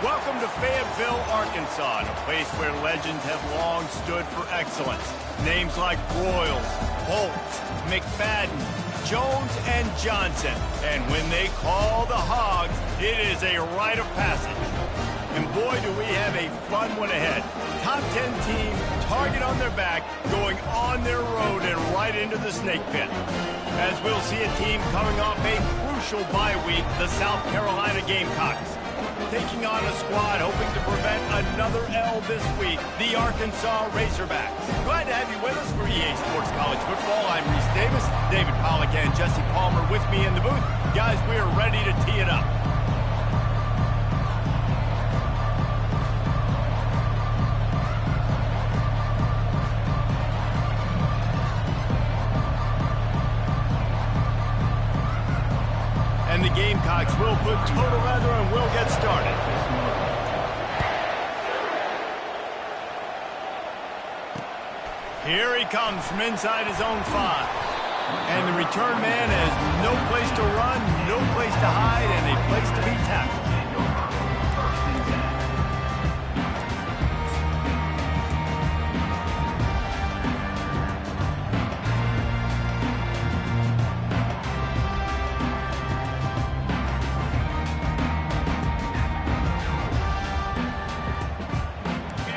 Welcome to Fayetteville, Arkansas, a place where legends have long stood for excellence. Names like Broyles, Holtz, McFadden, Jones, and Johnson. And when they call the Hogs, it is a rite of passage. And boy, do we have a fun one ahead. Top 10 team, target on their back, going on their road and right into the snake pit. As we'll see a team coming off a crucial bye week, the South Carolina Gamecocks. Taking on a squad hoping to prevent another L this week, the Arkansas Razorbacks. Glad to have you with us for EA Sports College Football. I'm Reese Davis, David Pollack and Jesse Palmer with me in the booth. Guys, we are ready to tee it up. And the Gamecocks will put total leather and we'll get started. Here he comes from inside his own 5. And the return man has no place to run, no place to hide, and a place to be tackled.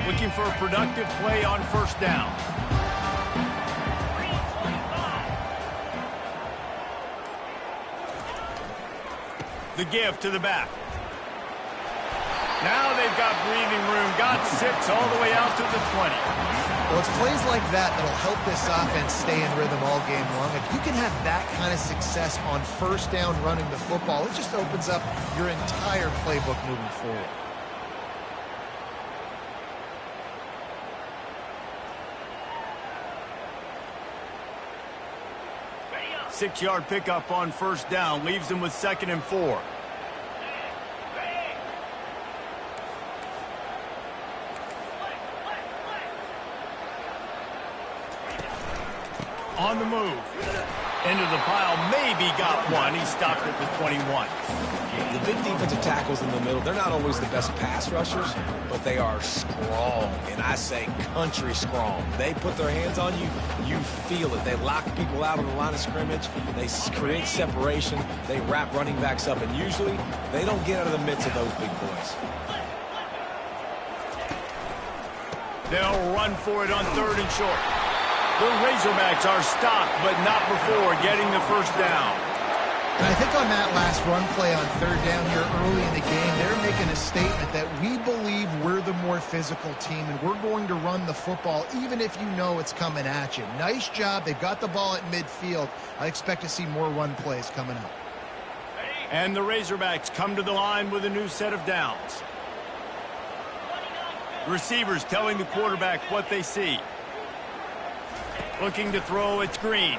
Looking for a productive play on first down. The give to the back. Now they've got breathing room. Got 6 all the way out to the 20. Well, it's plays like that that'll help this offense stay in rhythm all game long. If you can have that kind of success on first down running the football, it just opens up your entire playbook moving forward. Six-yard pickup on first down. Leaves them with 2nd and 4. On the move. Into the pile. Maybe got one. He stopped at the 21. The big defensive tackles in the middle, they're not always the best pass rushers, but they are strong, and I say country strong. They put their hands on you, you feel it. They lock people out on the line of scrimmage. They create separation. They wrap running backs up, and usually they don't get out of the midst of those big boys. They'll run for it on 3rd and short. The Razorbacks are stopped, but not before getting the first down. And I think on that last run play on 3rd down here early in the game, they're making a statement that we believe we're the more physical team and we're going to run the football even if you know it's coming at you. Nice job. They've got the ball at midfield. I expect to see more run plays coming up. And the Razorbacks come to the line with a new set of downs. Receivers telling the quarterback what they see. Looking to throw, it's Green.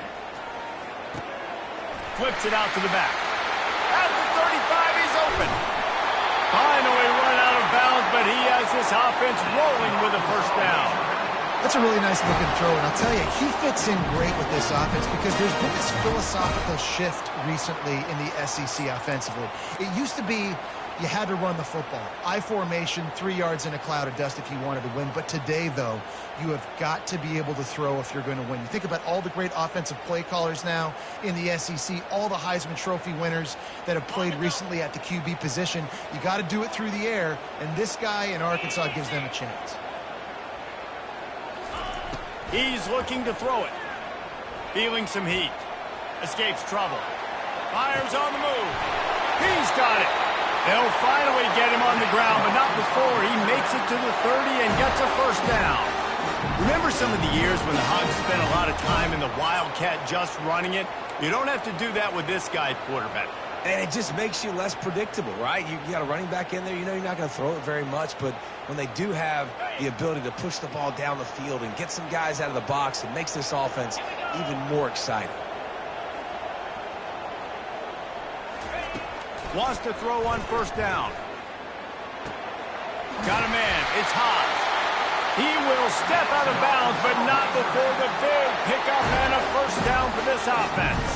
Flips it out to the back. At the 35, he's open. Finally run out of bounds, but he has this offense rolling with a first down. That's a really nice looking throw, and I'll tell you, he fits in great with this offense because there's been this philosophical shift recently in the SEC offensively. It used to be you had to run the football. I formation, 3 yards in a cloud of dust if you wanted to win. But today, though, you have got to be able to throw if you're going to win. You think about all the great offensive play callers now in the SEC, all the Heisman Trophy winners that have played recently at the QB position. You got to do it through the air, and this guy in Arkansas gives them a chance. He's looking to throw it. Feeling some heat. Escapes trouble. Fires on the move. He's got it. They'll finally get him on the ground, but not before he makes it to the 30 and gets a first down. Remember some of the years when the Hogs spent a lot of time in the Wildcat just running it? You don't have to do that with this guy at quarterback. And it just makes you less predictable, right? You got a running back in there. You know you're not going to throw it very much, but when they do have the ability to push the ball down the field and get some guys out of the box, it makes this offense even more exciting. Wants to throw on first down. Got a man. It's Hobbs. He will step out of bounds, but not before the big pickup and a first down for this offense.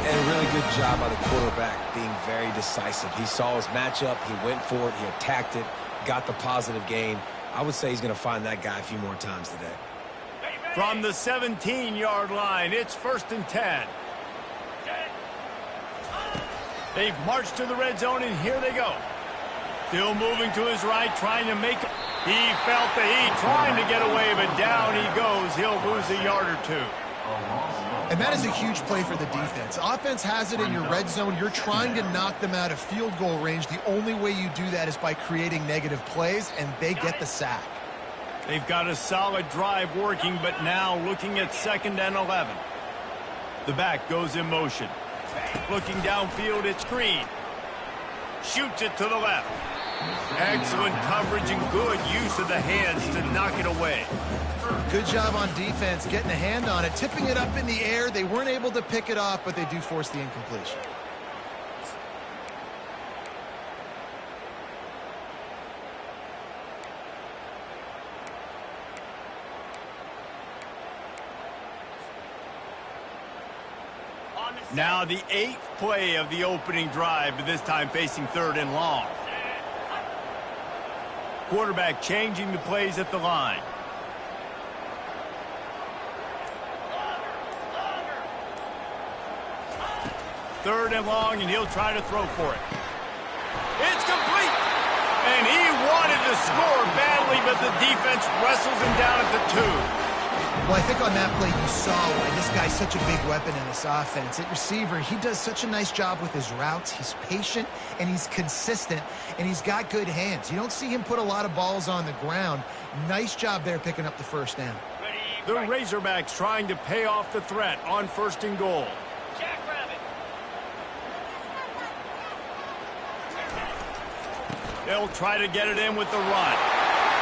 And a really good job by the quarterback being very decisive. He saw his matchup, he went for it, he attacked it, got the positive gain. I would say he's going to find that guy a few more times today. From the 17-yard line, it's 1st and 10. They've marched to the red zone, and here they go. Still moving to his right, trying to make it. He felt the heat, trying to get away, but down he goes. He'll lose a yard or two. And that is a huge play for the defense. Offense has it in your red zone. You're trying to knock them out of field goal range. The only way you do that is by creating negative plays, and they get the sack. They've got a solid drive working, but now looking at 2nd and 11. The back goes in motion. Looking downfield, it's Green. Shoots it to the left. Excellent coverage and good use of the hands to knock it away. Good job on defense, getting a hand on it, tipping it up in the air. They weren't able to pick it off, but they do force the incompletion. Now the 8th play of the opening drive, but this time facing 3rd and long. Quarterback changing the plays at the line. Third and long, and he'll try to throw for it. It's complete! And he wanted to score badly, but the defense wrestles him down at the 2. Well, I think on that play you saw why this guy's such a big weapon in this offense. At receiver, he does such a nice job with his routes. He's patient, and he's consistent, and he's got good hands. You don't see him put a lot of balls on the ground. Nice job there picking up the 1st down. The Razorbacks trying to pay off the threat on 1st and goal. They'll try to get it in with the run.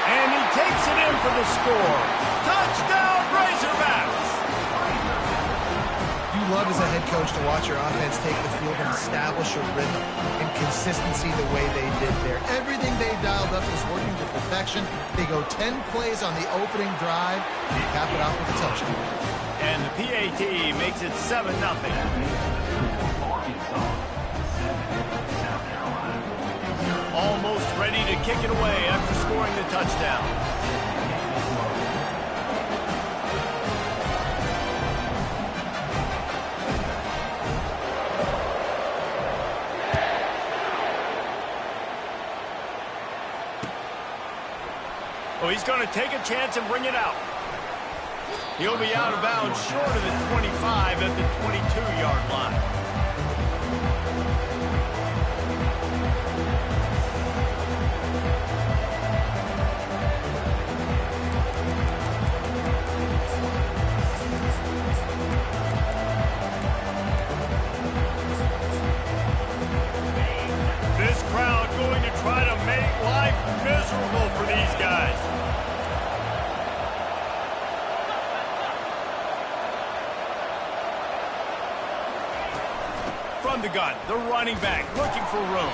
And he takes it in for the score. Touchdown, Razorbacks! You love as a head coach to watch your offense take the field and establish a rhythm and consistency the way they did there. Everything they dialed up is working to perfection. They go 10 plays on the opening drive and cap it off with a touchdown. And the PAT makes it 7-0. Almost ready to kick it away after scoring the touchdown. Oh, he's going to take a chance and bring it out. He'll be out of bounds short of the 25 at the 22-yard line. This crowd going to try to make life miserable for these guys. From the gun, the running back looking for room.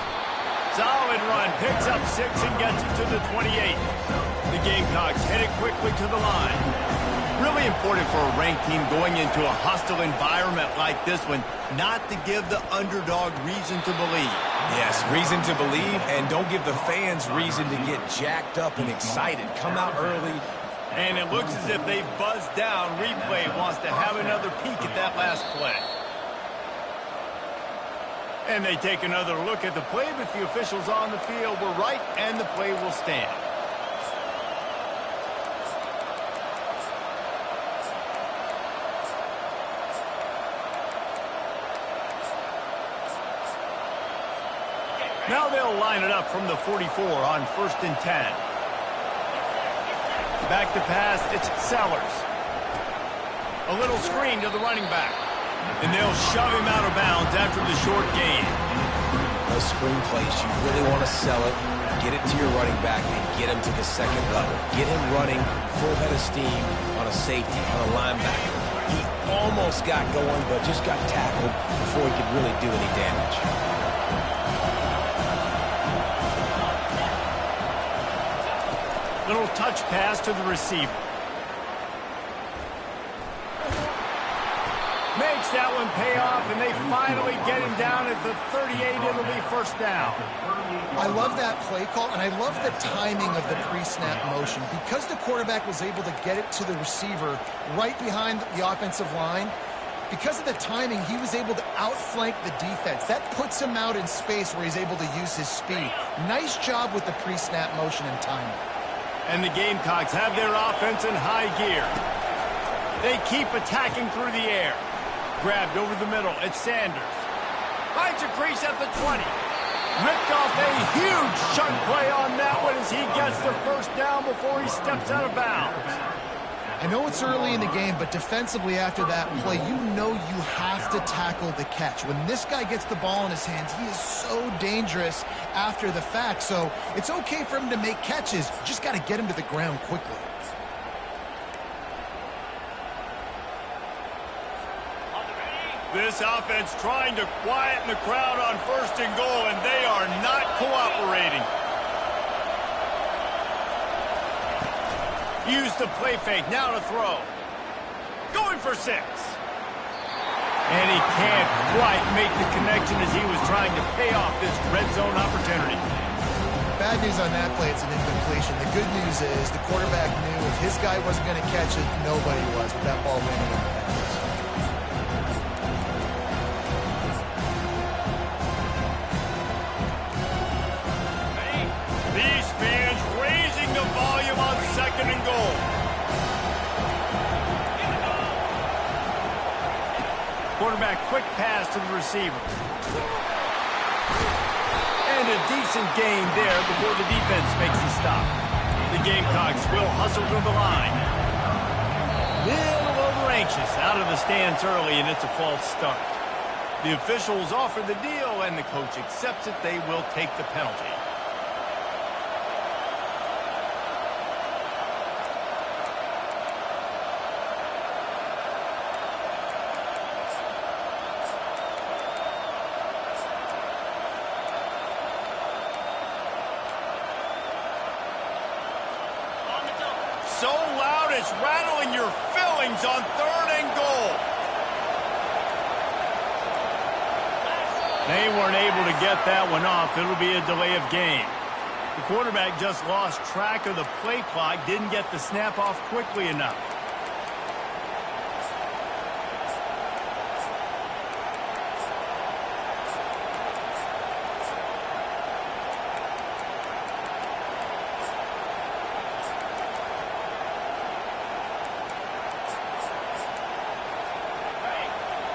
Solid run, picks up 6 and gets it to the 28. The Gamecocks headed quickly to the line. Really important for a ranked team going into a hostile environment like this one, not to give the underdog reason to believe. Yes, reason to believe, and don't give the fans reason to get jacked up and excited. Come out early. And it looks as if they've buzzed down. Replay wants to have another peek at that last play. And they take another look at the play, but the officials on the field were right, and the play will stand. Now they'll line it up from the 44 on 1st and 10. Back to pass, it's Sellers. A little screen to the running back. And they'll shove him out of bounds after the short gain. Those screen plays, you really want to sell it, get it to your running back, and get him to the 2nd level. Get him running full head of steam on a safety, on a linebacker. He almost got going, but just got tackled before he could really do any damage. Little touch pass to the receiver. Makes makes that one pay off, and they finally get him down at the 38. It'll be first down. I love that play call, and I love the timing of the pre-snap motion. Because the quarterback was able to get it to the receiver right behind the offensive line, because of the timing, he was able to outflank the defense. That puts him out in space where he's able to use his speed. Nice job with the pre-snap motion and timing. And the Gamecocks have their offense in high gear. They keep attacking through the air. Grabbed over the middle, it's Sanders. Finds a crease at the 20. Ripped off a huge chunk play on that one as he gets the first down before he steps out of bounds. I know it's early in the game, but defensively after that play, you know you have to tackle the catch. When this guy gets the ball in his hands, he is so dangerous after the fact. So it's okay for him to make catches. You just got to get him to the ground quickly. This offense trying to quieten the crowd on first and goal, and they are not cooperating. Use the play fake, now to throw. Going for 6. And he can't quite make the connection as he was trying to pay off this red zone opportunity. Bad news on that play, it's an incompletion. The good news is the quarterback knew if his guy wasn't going to catch it, nobody was with that ball landing on the pass. These fans raising the volume on second and goal. Quarterback quick pass to the receiver. And a decent gain there before the defense makes the stop. The Gamecocks will hustle to the line. Little over-anxious out of the stands early, and it's a false start. The officials offer the deal, and the coach accepts it. They will take the penalty. So loud it's rattling your fillings on third and goal. They weren't able to get that one off. It'll be a delay of game. The quarterback just lost track of the play clock, didn't get the snap off quickly enough.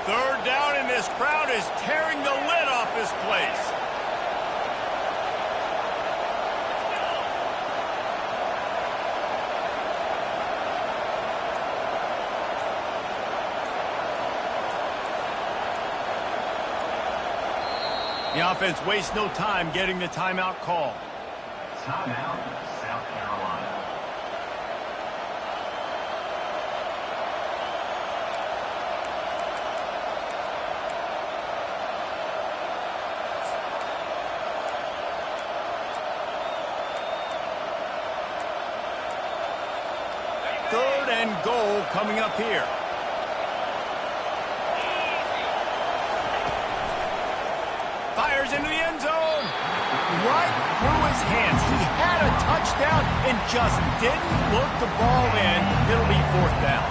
Third down, and this crowd is tearing the lid off this place. The offense wastes no time getting the timeout call. Timeout, South Carolina. Third and goal coming up here. Fires into the end zone. Right through his hands. He had a touchdown and just didn't look the ball in. It'll be fourth down.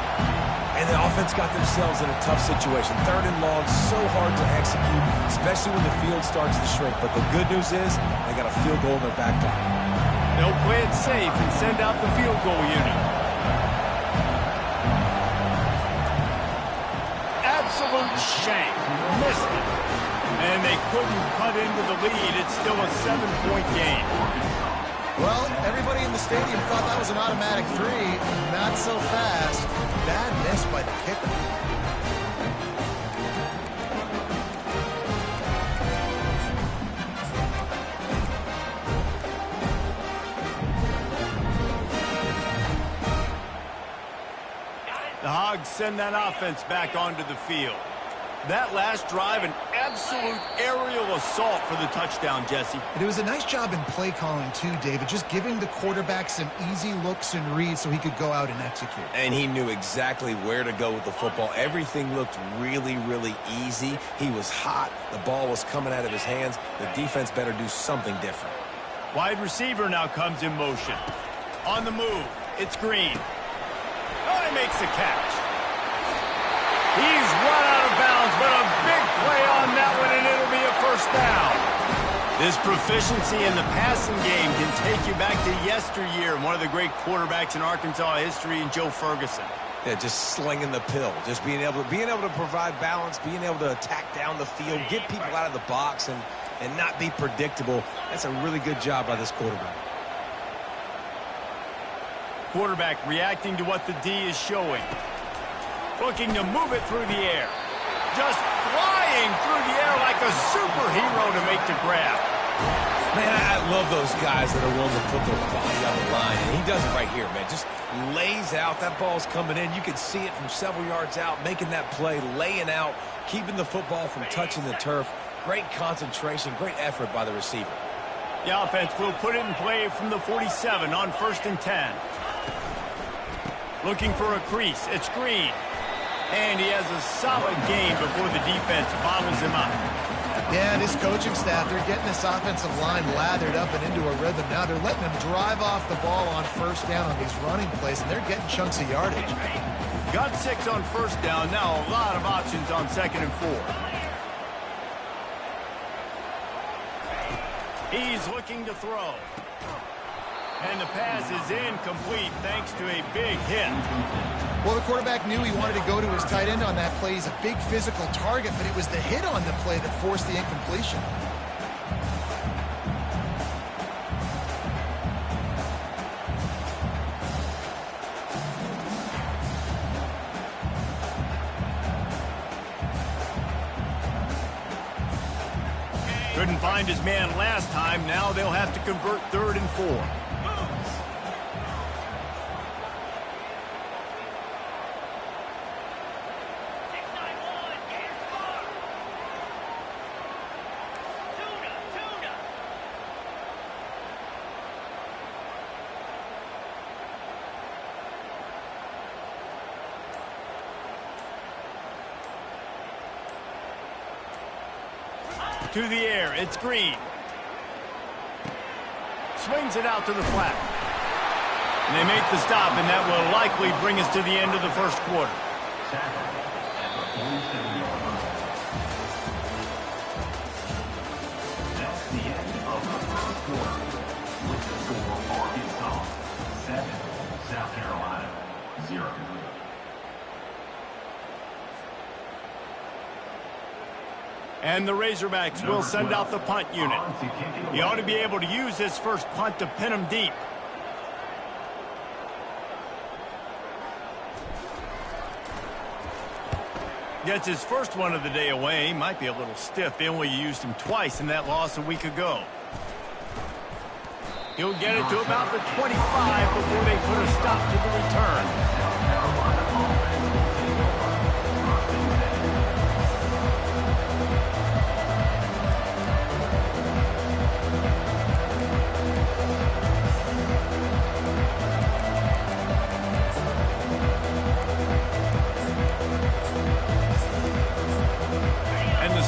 And the offense got themselves in a tough situation. Third and long, so hard to execute, especially when the field starts to shrink. But the good news is they got a field goal in their back pocket. They'll play it safe and send out the field goal unit. Absolute shank. Missed it. And they couldn't cut into the lead. It's still a 7-point game. Well, everybody in the stadium thought that was an automatic 3. Not so fast. Bad miss by the kicker. The Hogs send that offense back onto the field. That last drive, an absolute aerial assault for the touchdown, Jesse. But it was a nice job in play calling too, David, just giving the quarterback some easy looks and reads so he could go out and execute. And he knew exactly where to go with the football. Everything looked really, really easy. He was hot. The ball was coming out of his hands. The defense better do something different. Wide receiver now comes in motion. On the move, it's Green. Oh, he makes the catch. He's run out of bounds, but a big play on that one, and it'll be a first down. This proficiency in the passing game can take you back to yesteryear, one of the great quarterbacks in Arkansas history, in Joe Ferguson. Yeah, just slinging the pill, just being able to provide balance, being able to attack down the field, get people out of the box, and not be predictable. That's a really good job by this quarterback. Quarterback reacting to what the D is showing. Looking to move it through the air. Just flying through the air like a superhero to make the grab. Man, I love those guys that are willing to put their body on the line. And he does it right here, man. Just lays out. That ball's coming in. You can see it from several yards out, making that play, laying out, keeping the football from touching the turf. Great concentration, great effort by the receiver. The offense will put it in play from the 47 on 1st and 10. Looking for a crease. It's Green. And he has a solid gain before the defense bottles him up. Yeah, this coaching staff, they're getting this offensive line lathered up and into a rhythm now. They're letting them drive off the ball on first down on these running plays, and they're getting chunks of yardage. Got 6 on first down. Now a lot of options on 2nd and 4. He's looking to throw. And the pass is incomplete thanks to a big hit. Well, the quarterback knew he wanted to go to his tight end on that play. He's a big physical target, but it was the hit on the play that forced the incompletion. Couldn't find his man last time. Now they'll have to convert 3rd and 4. To the air, it's Green. Swings it out to the flat. And they make the stop, and that will likely bring us to the end of the first quarter. That's the end of the first quarter. With the score, Arkansas 7, South Carolina 0. And the Razorbacks will send out the punt unit. He ought to be able to use his first punt to pin him deep. Gets his first one of the day away. Might be a little stiff. They only used him twice in that loss a week ago. He'll get it to about the 25 before they put a stop to the return.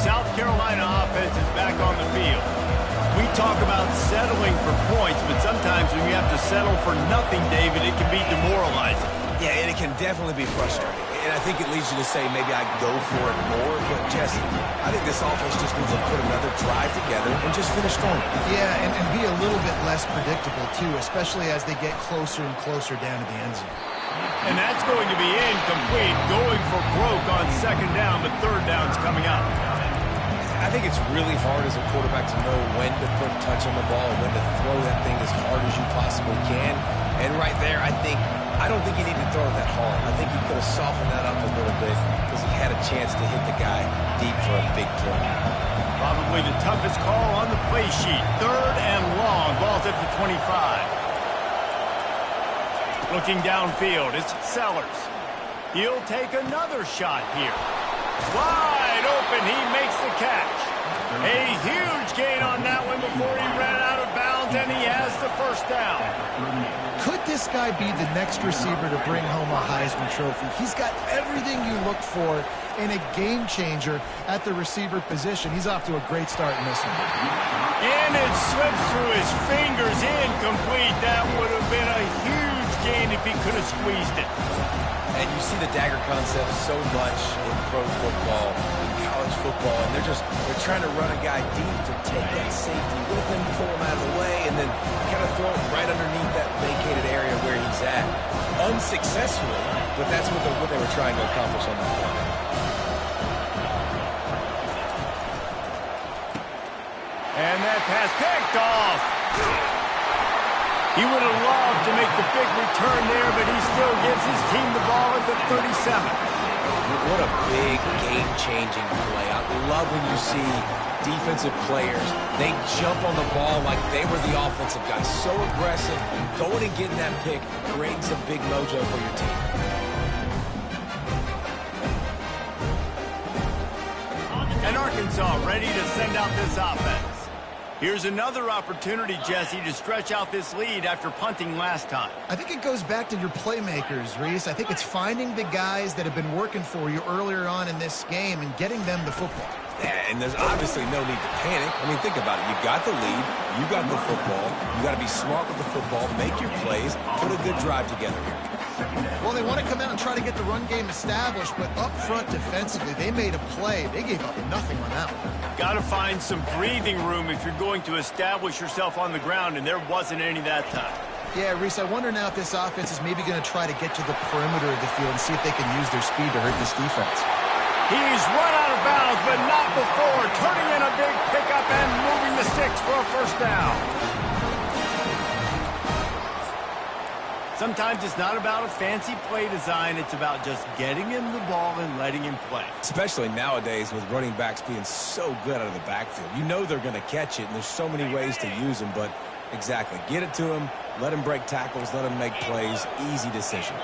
South Carolina offense is back on the field. We talk about settling for points, but sometimes when you have to settle for nothing, David, it can be demoralizing. Yeah, and it can definitely be frustrating. And I think it leads you to say maybe I go for it more. But, Jesse, I think this offense just needs to put another drive together and just finish strong. Yeah, and be a little bit less predictable, too, especially as they get closer and closer down to the end zone. And that's going to be incomplete, going for broke on 2nd down, but 3rd down's coming up. I think it's really hard as a quarterback to know when to put touch on the ball and when to throw that thing as hard as you possibly can. And right there, I don't think he needed to throw it that hard. I think he could have softened that up a little bit because he had a chance to hit the guy deep for a big play. Probably the toughest call on the play sheet. 3rd and long. Ball's at the 25. Looking downfield, it's Sellers. He'll take another shot here. Wide wide open. He makes the catch. A huge gain on that one before he ran out of bounds, and he has the first down. Could this guy be the next receiver to bring home a Heisman Trophy? He's got everything you look for in a game changer at the receiver position. He's off to a great start in this one. And it slips through his fingers, incomplete. That would have been a huge gain if he could have squeezed it. And you see the dagger concept so much in pro football, in college football, and they're trying to run a guy deep to take that safety with him, pull him out of the way, and then kind of throw it right underneath that vacated area where he's at. Unsuccessfully, but that's what they were trying to accomplish on that play. And that pass picked off. He would have loved to make the big return there, but he still gives his team the ball at the 37. What a big game-changing play. I love when you see defensive players, they jump on the ball like they were the offensive guys. So aggressive, going and getting that pick, creating some big mojo for your team. And Arkansas ready to send out this offense. Here's another opportunity, Jesse, to stretch out this lead after punting last time. I think it goes back to your playmakers, Reese. I think it's finding the guys that have been working for you earlier on in this game and getting them the football. Yeah, and there's obviously no need to panic. I mean, think about it. You got the lead. You got the football. You got to be smart with the football, make your plays, put a good drive together here. Well, they want to come out and try to get the run game established, but up front defensively, they made a play. They gave up nothing on that one. Got to find some breathing room if you're going to establish yourself on the ground, and there wasn't any that time. Yeah, Reese, I wonder now if this offense is maybe going to try to get to the perimeter of the field and see if they can use their speed to hurt this defense. He's run out of bounds, but not before turning in a big pickup and moving the sticks for a first down. Sometimes it's not about a fancy play design. It's about just getting him the ball and letting him play. Especially nowadays with running backs being so good out of the backfield. You know they're going to catch it, and there's so many ways to use them, but exactly. Get it to him, let him break tackles, let him make plays. Easy decision.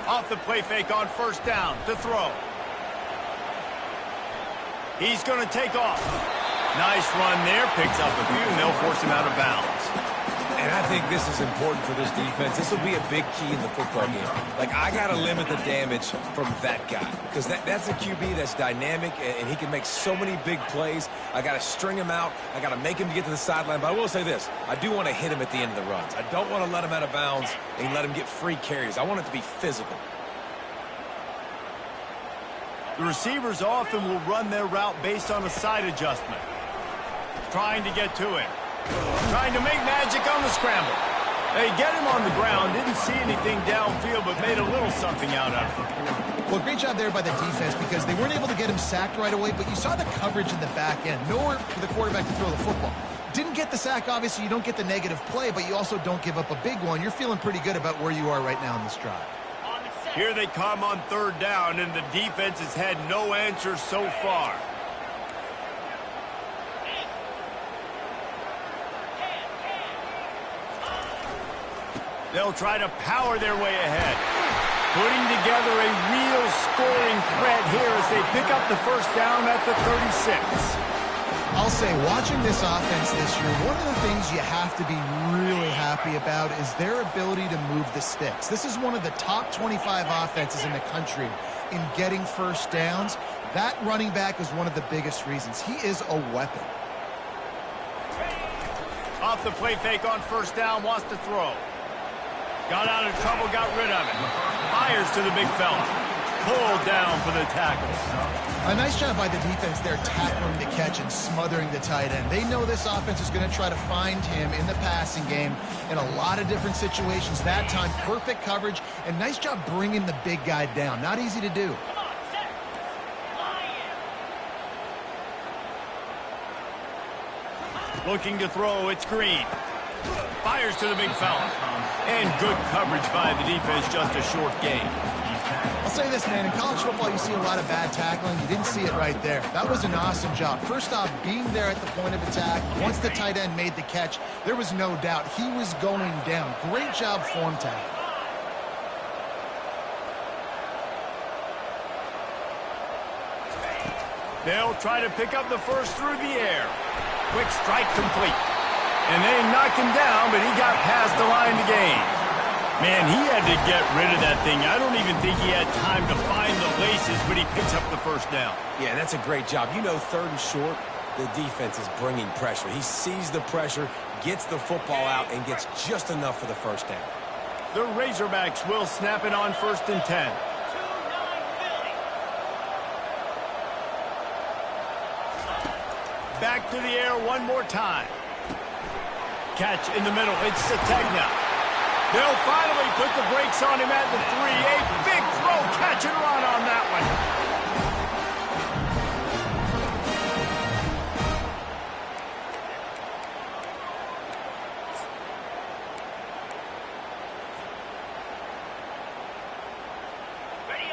Off the play fake on first down to throw. He's going to take off. Nice run there. Picks up a few, and they'll force him out of bounds. And I think this is important for this defense. This will be a big key in the football game. Like, I got to limit the damage from that guy. Because that's a QB that's dynamic, and he can make so many big plays. I got to string him out. I got to make him get to the sideline. But I will say this. I do want to hit him at the end of the runs. I don't want to let him out of bounds and let him get free carries. I want it to be physical. The receivers often will run their route based on a side adjustment. Trying to get to him. Trying to make magic on the scramble. They get him on the ground. Didn't see anything downfield, but made a little something out of it. Well, great job there by the defense because they weren't able to get him sacked right away, but you saw the coverage in the back end. Nowhere for the quarterback to throw the football. Didn't get the sack, obviously. You don't get the negative play, but you also don't give up a big one. You're feeling pretty good about where you are right now in this drive. Here they come on third down, and the defense has had no answers so far. They'll try to power their way ahead. Putting together a real scoring threat here as they pick up the first down at the 36. I'll say, watching this offense this year, one of the things you have to be really happy about is their ability to move the sticks. This is one of the top 25 offenses in the country in getting first downs. That running back is one of the biggest reasons. He is a weapon. Off the play fake on first down, wants to throw. Got out of trouble, got rid of it. Fires to the big fella. Pulled down for the tackle. A nice job by the defense there, tackling the catch and smothering the tight end. They know this offense is going to try to find him in the passing game in a lot of different situations. That time, perfect coverage, and nice job bringing the big guy down. Not easy to do. Looking to throw, it's Green. Fires to the big fella. And good coverage by the defense, just a short gain. I'll say this, man. In college football, you see a lot of bad tackling. You didn't see it right there. That was an awesome job. First off, being there at the point of attack. Once the tight end made the catch, there was no doubt he was going down. Great job form tackle. They'll try to pick up the first through the air. Quick strike complete. And they knocked him down, but he got past the line to gain. Man, he had to get rid of that thing. I don't even think he had time to find the laces, but he picks up the first down. Yeah, that's a great job. You know, 3rd and short, the defense is bringing pressure. He sees the pressure, gets the football out, and gets just enough for the first down. The Razorbacks will snap it on 1st and 10. Back to the air one more time. Catch in the middle. It's Sategna. They'll finally put the brakes on him at the 3. A big throw, catch and run on that one.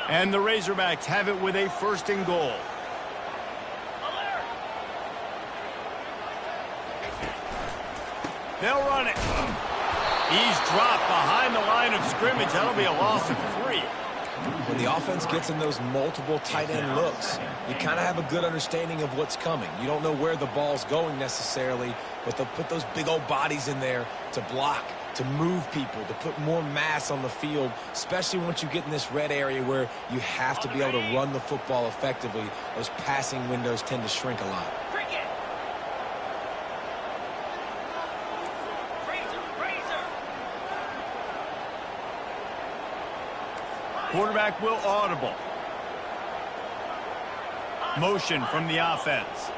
And the Razorbacks have it with a 1st and goal. They'll run it. He's dropped behind the line of scrimmage. That'll be a loss of 3. When the offense gets in those multiple tight end looks, you kind of have a good understanding of what's coming. You don't know where the ball's going necessarily, but they'll put those big old bodies in there to block, to move people, to put more mass on the field, especially once you get in this red area where you have to be able to run the football effectively. Those passing windows tend to shrink a lot. Quarterback will audible. Motion from the offense.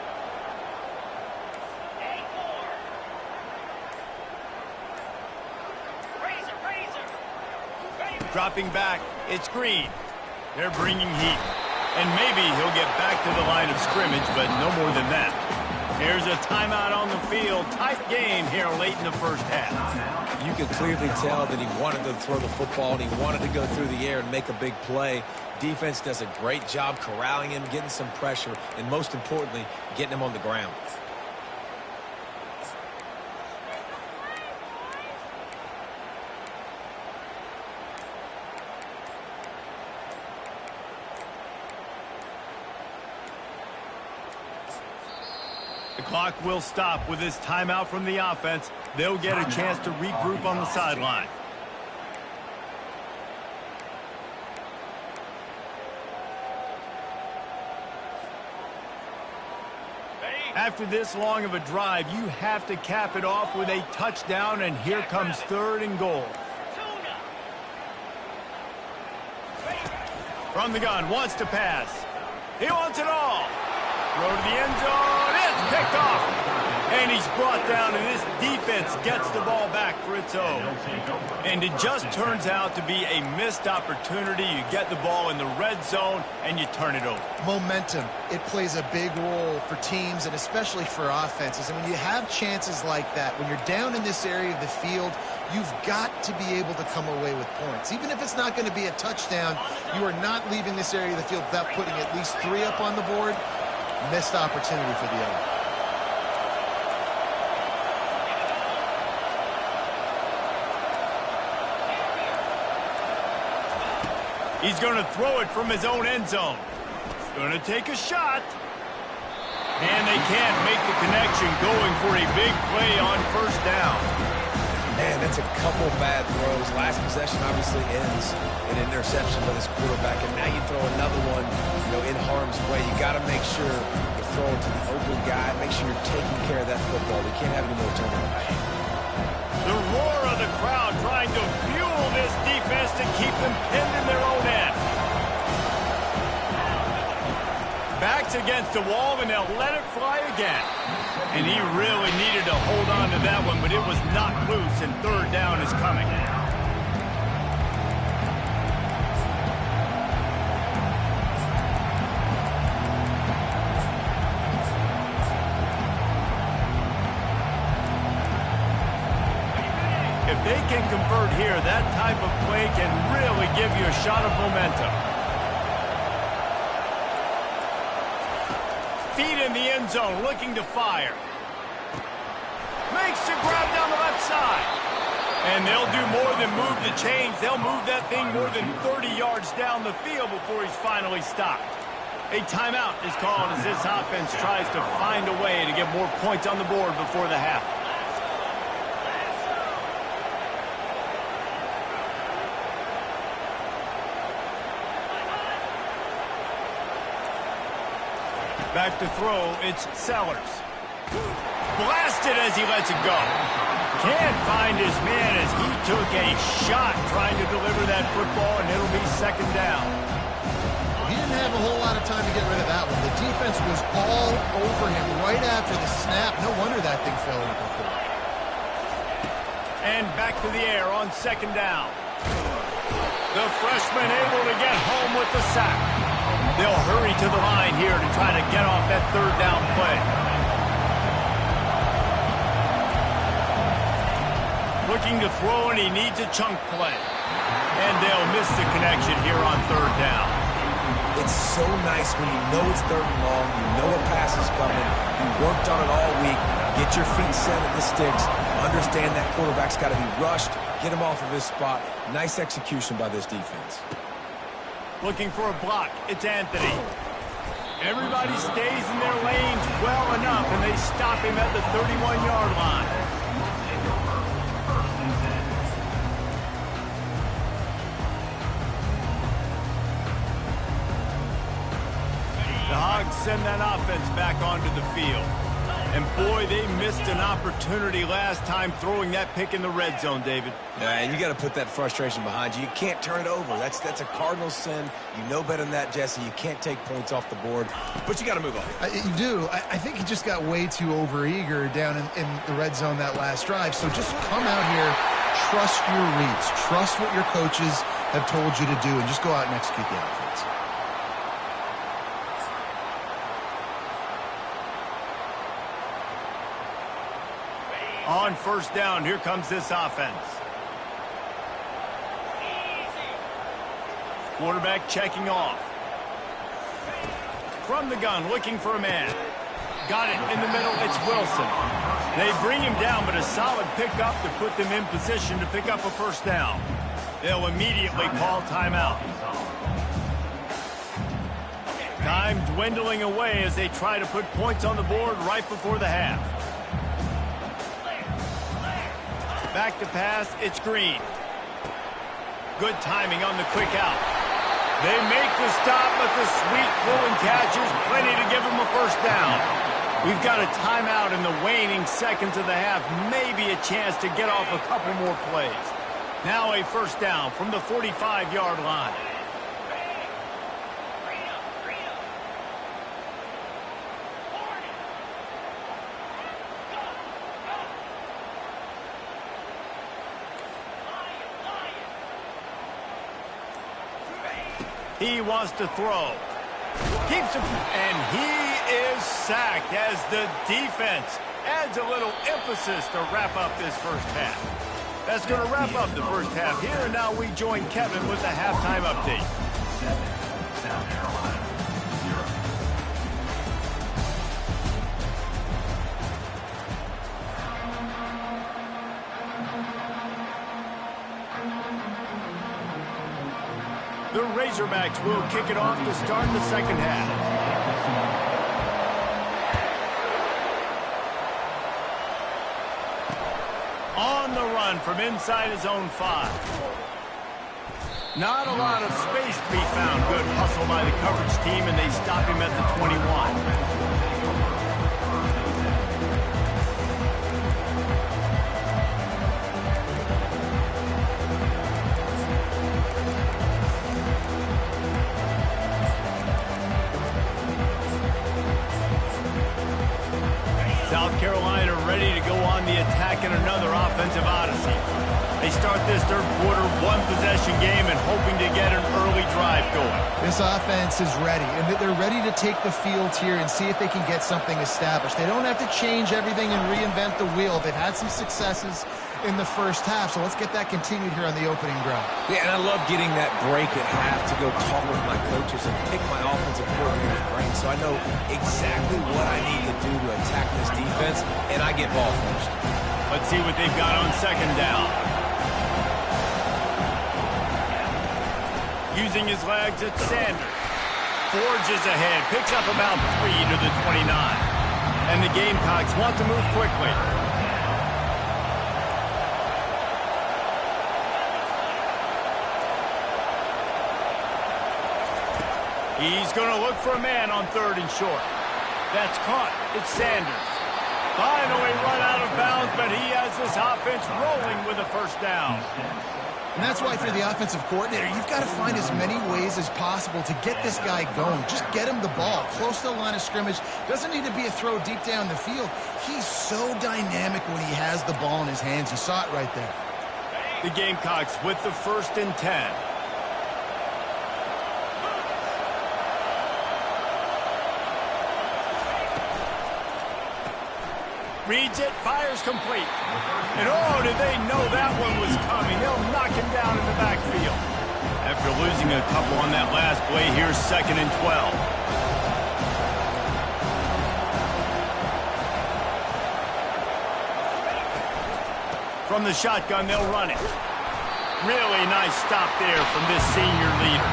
Dropping back, it's Green. They're bringing heat. And maybe he'll get back to the line of scrimmage, but no more than that. Here's a timeout on the field. Tight game here late in the first half. You could clearly tell that he wanted to throw the football and he wanted to go through the air and make a big play. Defense does a great job corralling him, getting some pressure, and most importantly, getting him on the ground. The clock will stop with this timeout from the offense. They'll get a chance to regroup on the sideline. After this long of a drive, you have to cap it off with a touchdown, and here comes 3rd and goal. From the gun, wants to pass. He wants it all. Throw to the end zone. It's picked off. And he's brought down, and this defense gets the ball back for its own. And it just turns out to be a missed opportunity. You get the ball in the red zone, and you turn it over. Momentum. It plays a big role for teams and especially for offenses. And when you have chances like that, when you're down in this area of the field, you've got to be able to come away with points. Even if it's not going to be a touchdown, you are not leaving this area of the field without putting at least 3 up on the board. Missed opportunity for the other. He's going to throw it from his own end zone. Going to take a shot. And they can't make the connection, going for a big play on 1st down. Man, that's a couple bad throws. Last possession obviously ends in an interception by this quarterback, and now you throw another one, in harm's way. You got to make sure you're throwing to the open guy. Make sure you're taking care of that football. We can't have any more turnovers. The roar of the crowd trying to fuel this defense to keep them pinned in their own end. Backs against the wall, and they'll let it fly again. And he really needed to hold on to that one, but it was knocked loose, and 3rd down is coming. If they can convert here, that type of play can really give you a shot of momentum. Feet in the end zone, looking to fire. Makes the grab down the left side. And they'll do more than move the chains. They'll move that thing more than 30 yards down the field before he's finally stopped. A timeout is called as this offense tries to find a way to get more points on the board before the half. Back to throw, it's Sellers. Blasted as he lets it go. Can't find his man as he took a shot trying to deliver that football, and it'll be second down. He didn't have a whole lot of time to get rid of that one. The defense was all over him right after the snap. No wonder that thing fell incomplete. And back to the air on second down. The freshman able to get home with the sack. They'll hurry to the line here to try to get off that third down play. Looking to throw, and he needs a chunk play. And they'll miss the connection here on third down. It's so nice when you know it's third and long, you know a pass is coming, you worked on it all week, get your feet set at the sticks, understand that quarterback's got to be rushed, get him off of his spot. Nice execution by this defense. Looking for a block, it's Anthony. Everybody stays in their lanes well enough, and they stop him at the 31-yard line. The Hogs send that offense back onto the field. And boy, they missed an opportunity last time throwing that pick in the red zone, David. Yeah, and you got to put that frustration behind you. You can't turn it over. That's a cardinal sin. You know better than that, Jesse. You can't take points off the board, but you got to move on. You do. I think he just got way too overeager down in the red zone that last drive. So just come out here, trust your reads, trust what your coaches have told you to do, and just go out and execute the offense. On first down, here comes this offense. Quarterback checking off. From the gun, looking for a man. Got it in the middle, it's Wilson. They bring him down, but a solid pickup to put them in position to pick up a first down. They'll immediately call timeout. Time dwindling away as they try to put points on the board right before the half. Back to pass, it's Green. Good timing on the quick out. They make the stop, but the sweet pulling catch is plenty to give them a first down. We've got a timeout in the waning seconds of the half, maybe a chance to get off a couple more plays. Now a first down from the 45-yard line. He wants to throw. Keeps him, and he is sacked as the defense adds a little emphasis to wrap up this first half. That's going to wrap up the first half here, and now we join Kevin with the halftime update. 7, South Carolina, 0. The Razorbacks will kick it off to start the second half. On the run from inside his own 5. Not a lot of space to be found. Good hustle by the coverage team, and they stop him at the 21. South Carolina ready to go on the attack in another offensive odyssey. They start this third quarter one-possession game and hoping to get an early drive going. This offense is ready, and they're ready to take the field here and see if they can get something established. They don't have to change everything and reinvent the wheel. They've had some successes in the first half. So let's get that continued here on the opening drive. Yeah, and I love getting that break at half to go talk with my coaches and pick my offensive coordinator's brain so I know exactly what I need to do to attack this defense, and I get ball first. Let's see what they've got on second down. Using his legs, it's Sanders. Forges ahead, picks up about 3 to the 29. And the Gamecocks want to move quickly. He's going to look for a man on 3rd and short. That's caught. It's Sanders. Finally run out of bounds, but he has this offense rolling with a first down. And that's why, for the offensive coordinator, you've got to find as many ways as possible to get this guy going. Just get him the ball close to the line of scrimmage. Doesn't need to be a throw deep down the field. He's so dynamic when he has the ball in his hands. You saw it right there. The Gamecocks with the 1st and 10. Reads it, fires complete. And oh, did they know that one was coming. They'll knock him down in the backfield. After losing a couple on that last play, here's 2nd and 12. From the shotgun, they'll run it. Really nice stop there from this senior leader.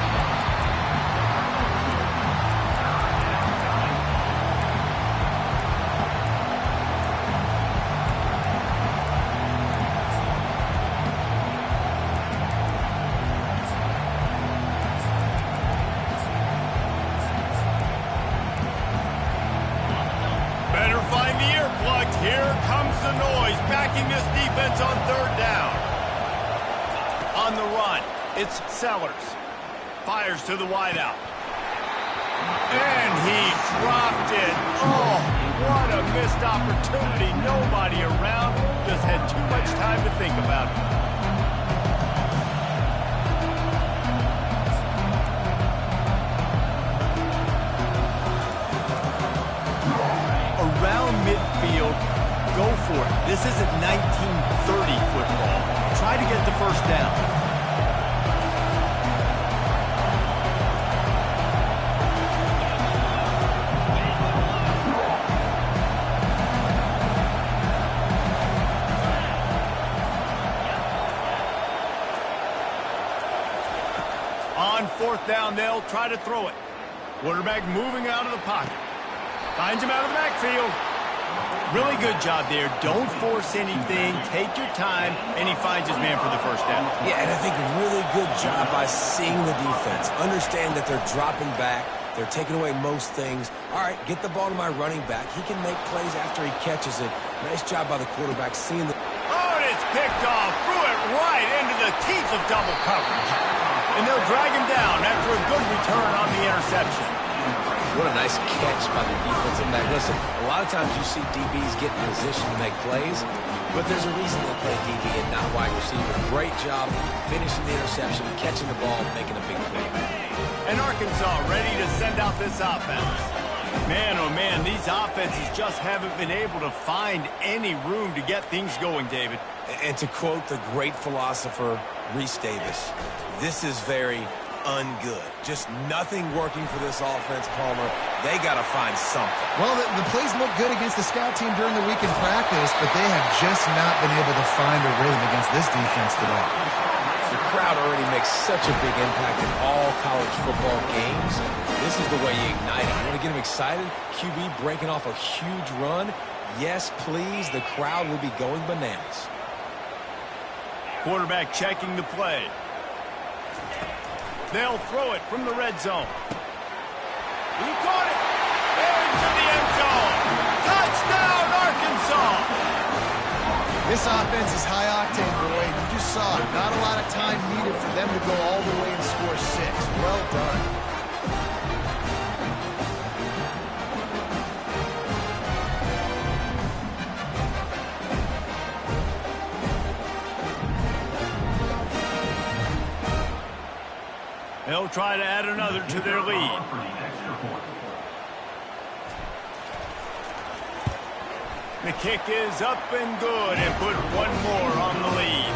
Here comes the noise, backing this defense on 3rd down. On the run, it's Sellers. Fires to the wideout. And he dropped it. Oh, what a missed opportunity. Nobody around. Just had too much time to think about it. Around midfield, go for it. This isn't 1930 football. Try to get the first down. On 4th down, they'll try to throw it. Quarterback moving out of the pocket. Finds him out of the backfield. Really good job there. Don't force anything. Take your time, and he finds his man for the first down. Yeah, and I think a really good job by seeing the defense. Understand that they're dropping back. They're taking away most things. All right, get the ball to my running back. He can make plays after he catches it. Nice job by the quarterback seeing the... Oh, and it's picked off. Threw it right into the teeth of double coverage. And they'll drag him down after a good return on the interception. What a nice catch by the defensive back. Listen, a lot of times you see DBs get in position to make plays, but there's a reason they play DB and not wide receiver. Great job finishing the interception, catching the ball, making a big play. And Arkansas ready to send out this offense. Man, oh man, these offenses just haven't been able to find any room to get things going, David. And to quote the great philosopher, Reese Davis, this is very ungood. Just nothing working for this offense, Palmer. They got to find something. Well, the plays look good against the scout team during the week in practice, but they have just not been able to find a rhythm against this defense today. The crowd already makes such a big impact in all college football games. This is the way you ignite them. You want to get them excited? QB breaking off a huge run? Yes, please. The crowd will be going bananas. Quarterback checking the play. They'll throw it from the red zone. He caught it. Into the end zone. Touchdown, Arkansas. This offense is high octane, boy. You just saw it. Not a lot of time needed for them to go all the way and score 6. Well done. They'll try to add another to their lead. The kick is up and good and put one more on the lead.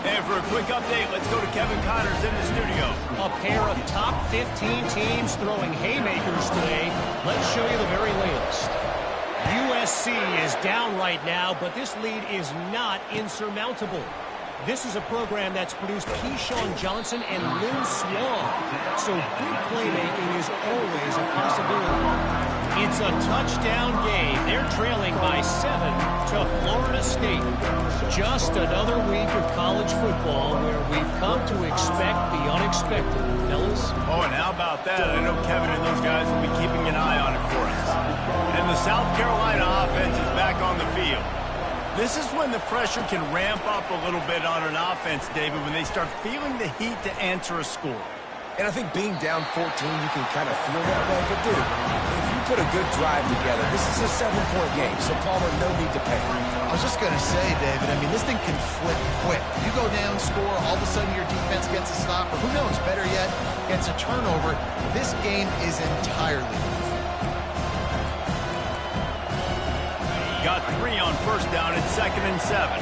And for a quick update, let's go to Kevin Connors in the studio. A pair of top 15 teams throwing haymakers today. Let's show you the very latest. USC is down right now, but this lead is not insurmountable. This is a program that's produced Keyshawn Johnson and Lynn Swann, so big playmaking is always a possibility. It's a touchdown game. They're trailing by 7 to Florida State. Just another week of college football where we've come to expect the unexpected, fellas. Oh, and how about that? I know Kevin and those guys will be keeping an eye on it for us. And the South Carolina offense is back on the field. This is when the pressure can ramp up a little bit on an offense, David, when they start feeling the heat to answer a score. And I think being down 14, you can kind of feel that way. But, dude, if you put a good drive together, this is a 7-point game, so Palmer, no need to panic. I was just going to say, David, I mean, this thing can flip quick. You go down, score, all of a sudden your defense gets a stop, or who knows, better yet, gets a turnover. This game is entirely. Got 3 on first down. It's 2nd and 7.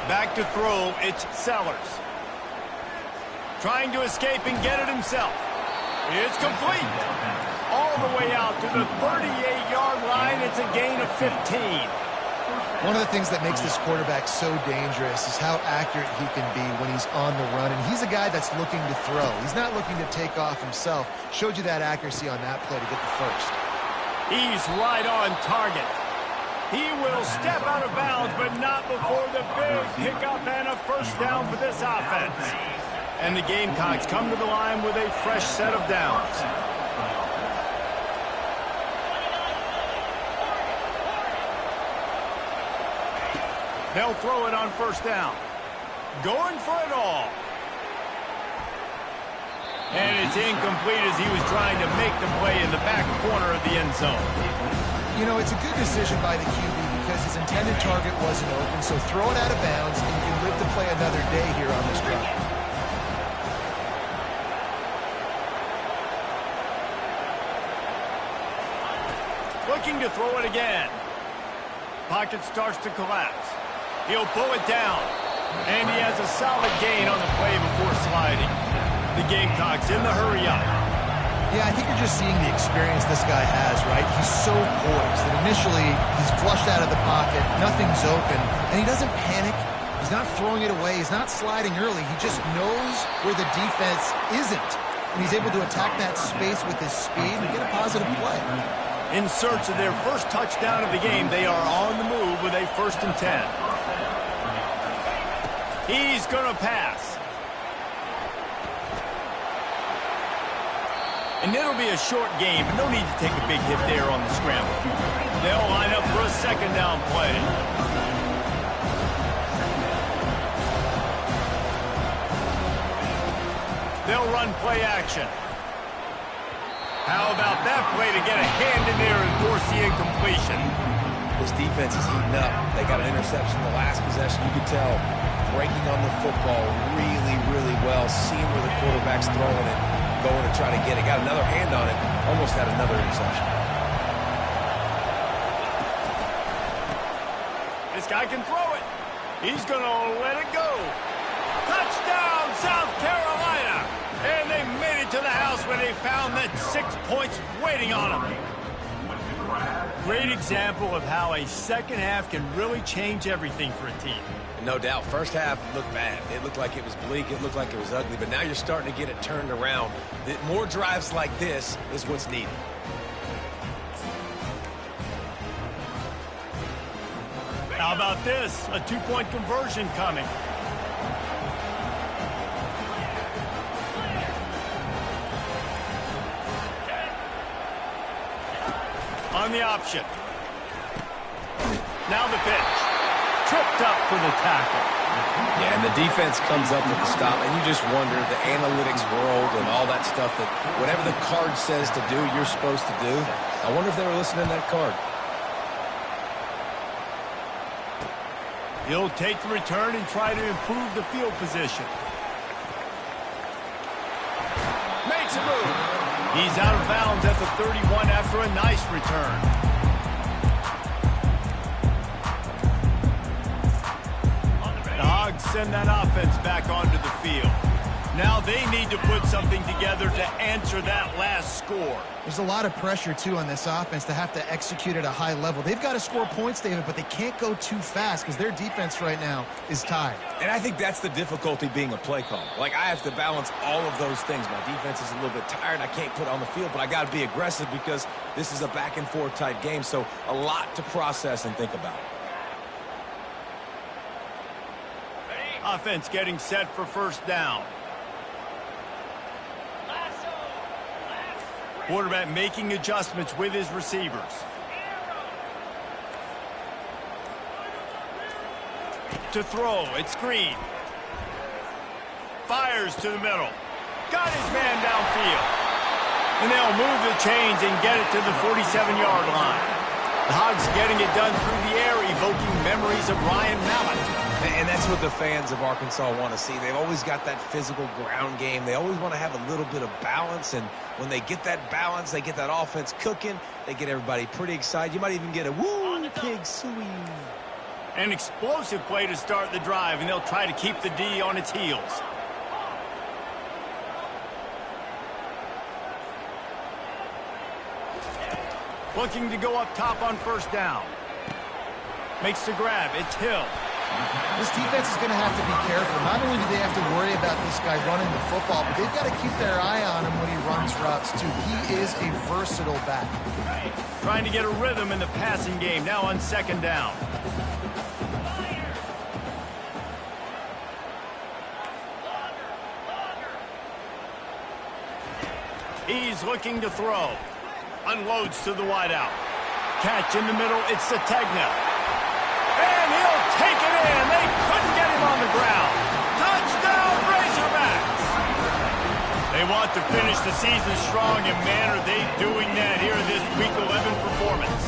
Back to throw, it's Sellers. Trying to escape and get it himself. It's complete. All the way out to the 38-yard line. It's a gain of 15. One of the things that makes this quarterback so dangerous is how accurate he can be when he's on the run. And he's a guy that's looking to throw. He's not looking to take off himself. Showed you that accuracy on that play to get the first. He's right on target. He will step out of bounds, but not before the big pickup and a first down for this offense. And the Gamecocks come to the line with a fresh set of downs. They'll throw it on first down. Going for it all. And it's incomplete as he was trying to make the play in the back corner of the end zone. You know, it's a good decision by the QB because his intended target wasn't open, so throw it out of bounds, and you can live to play another day here on this drive. Looking to throw it again. Pocket starts to collapse. He'll pull it down. And he has a solid gain on the play before sliding. The Gamecocks in the hurry up. Yeah, I think you're just seeing the experience this guy has, right? He's so poised that initially he's flushed out of the pocket, nothing's open, and he doesn't panic. He's not throwing it away. He's not sliding early. He just knows where the defense isn't, and he's able to attack that space with his speed and get a positive play. In search of their first touchdown of the game, they are on the move with a 1st and 10. He's going to pass. And it'll be a short game, but no need to take a big hit there on the scramble. They'll line up for a 2nd down play. They'll run play action. How about that play to get a hand in there and force the incompletion? This defense is heating up. They got an interception the last possession. You could tell breaking on the football really, really well, seeing where the quarterback's throwing it, going to try to get it. Got another hand on it, almost had another interception. This guy can throw it. He's going to let it go. Touchdown, South Carolina! And they made it to the house when they found that 6 points waiting on them. Great example of how a second half can really change everything for a team. No doubt. First half looked bad. It looked like it was bleak. It looked like it was ugly. But now you're starting to get it turned around. More drives like this is what's needed. How about this? A 2-point conversion coming. On the option. Now the pitch. Tripped up for the tackle. Yeah, and the defense comes up with the stop, and you just wonder, the analytics world and all that stuff, that whatever the card says to do, you're supposed to do. I wonder if they were listening to that card. He'll take the return and try to improve the field position. Made makes a move. He's out of bounds at the 31 after a nice return. The Hogs send that offense back onto the field. Now they need to put something together to answer that last score. There's a lot of pressure, too, on this offense to have to execute at a high level. They've got to score points, David, but they can't go too fast because their defense right now is tired. And I think that's the difficulty being a play caller. Like, I have to balance all of those things. My defense is a little bit tired. I can't put it on the field, but I got to be aggressive because this is a back-and-forth type game, so a lot to process and think about. Offense getting set for first down. Quarterback making adjustments with his receivers. To throw, it's Green. Fires to the middle. Got his man downfield. And they'll move the chains and get it to the 47-yard line. The Hogs getting it done through the air, evoking memories of Ryan Mallett. And that's what the fans of Arkansas want to see. They've always got that physical ground game. They always want to have a little bit of balance. And when they get that balance, they get that offense cooking. They get everybody pretty excited. You might even get a woo, pig suey. An explosive play to start the drive, and they'll try to keep the D on its heels. Looking to go up top on first down. Makes the grab. It's Hill. This defense is going to have to be careful. Not only do they have to worry about this guy running the football, but they've got to keep their eye on him when he runs routes, too. He is a versatile back. Trying to get a rhythm in the passing game, now on second down. He's looking to throw. Unloads to the wideout. Catch in the middle, it's Sategna. And he'll take it in. They couldn't get him on the ground. Touchdown, Razorbacks! They want to finish the season strong, and man, are they doing that here in this Week 11 performance.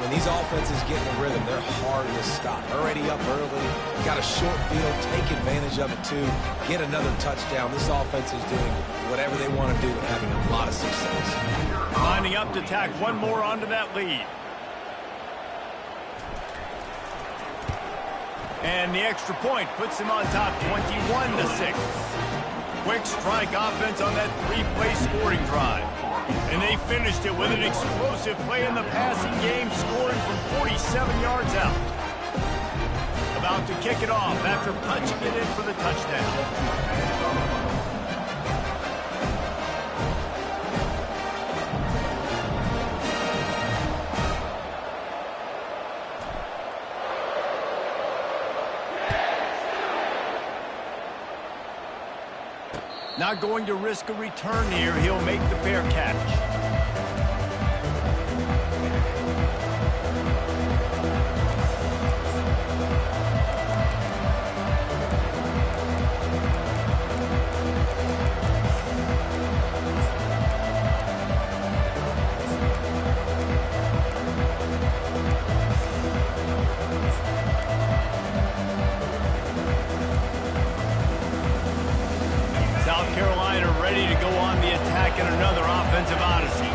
When these offenses get in the rhythm, they're hard to stop. Already up early, got a short field, take advantage of it too, get another touchdown. This offense is doing whatever they want to do and having a lot of success. Lining up to tack one more onto that lead. And the extra point puts him on top 21-6. Quick strike offense on that three-play scoring drive. And they finished it with an explosive play in the passing game, scoring from 47 yards out. About to kick it off after punching it in for the touchdown. Not going to risk a return here. He'll make the fair catch. Carolina ready to go on the attack in another offensive odyssey.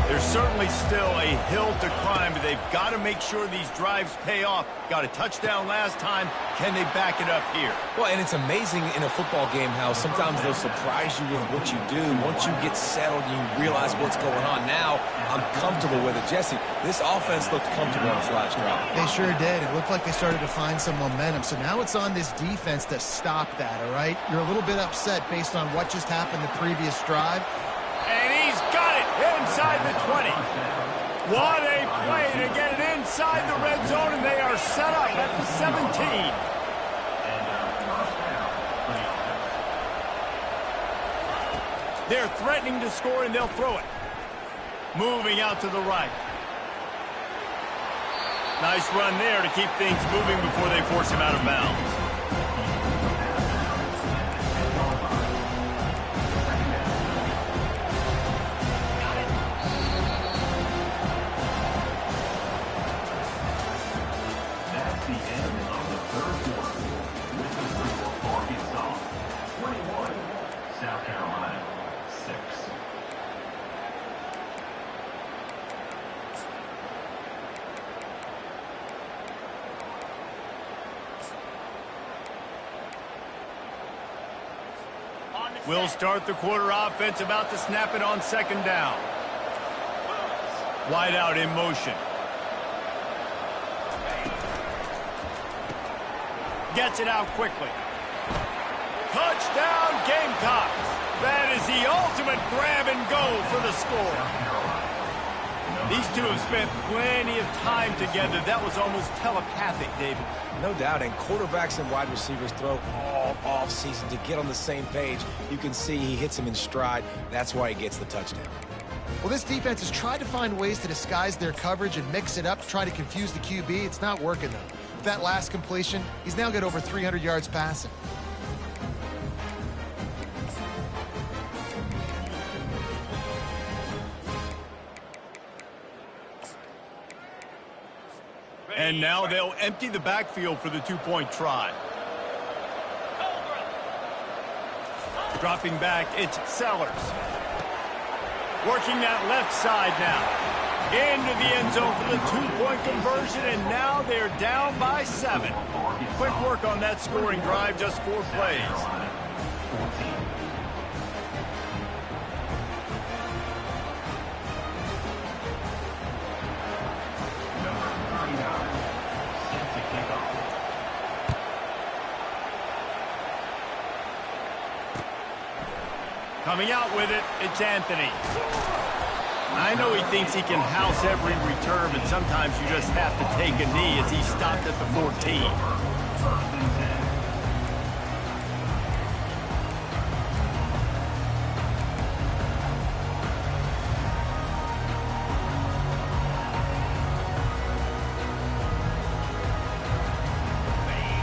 There's certainly still a hill to climb, but they've got to make sure these drives pay off. Got a touchdown last time. Can they back it up here? Well, and it's amazing in a football game how sometimes they'll surprise you with what you do. Once you get settled, you realize what's going on. Now, I'm comfortable with it. Jesse, this offense looked comfortable on this last drive. They sure did. It looked like they started to find some momentum. So now it's on this defense to stop that, all right? You're a little bit upset based on what just happened the previous drive. And he's got it inside the 20. What a play to get it inside the red zone, and they are set up at the 17. They're threatening to score, and they'll throw it. Moving out to the right. Nice run there to keep things moving before they force him out of bounds. That's the end of the third quarter. With the score, Arkansas 21, South Carolina We'll start the quarter offense, about to snap it on second down. Wide out in motion. Gets it out quickly. Touchdown, Gamecocks. That is the ultimate grab and go for the score. These two have spent plenty of time together. That was almost telepathic, David. No doubt, and quarterbacks and wide receivers throw all off-season to get on the same page. You can see he hits him in stride. That's why he gets the touchdown. Well, this defense has tried to find ways to disguise their coverage and mix it up to try to confuse the QB. It's not working, though. With that last completion, he's now got over 300 yards passing. And now they'll empty the backfield for the two-point try. Dropping back, it's Sellers. Working that left side now. Into the end zone for the two-point conversion, and now they're down by 7. Quick work on that scoring drive, just 4 plays. Coming out with it, it's Anthony. I know he thinks he can house every return, but sometimes you just have to take a knee as he stopped at the 14.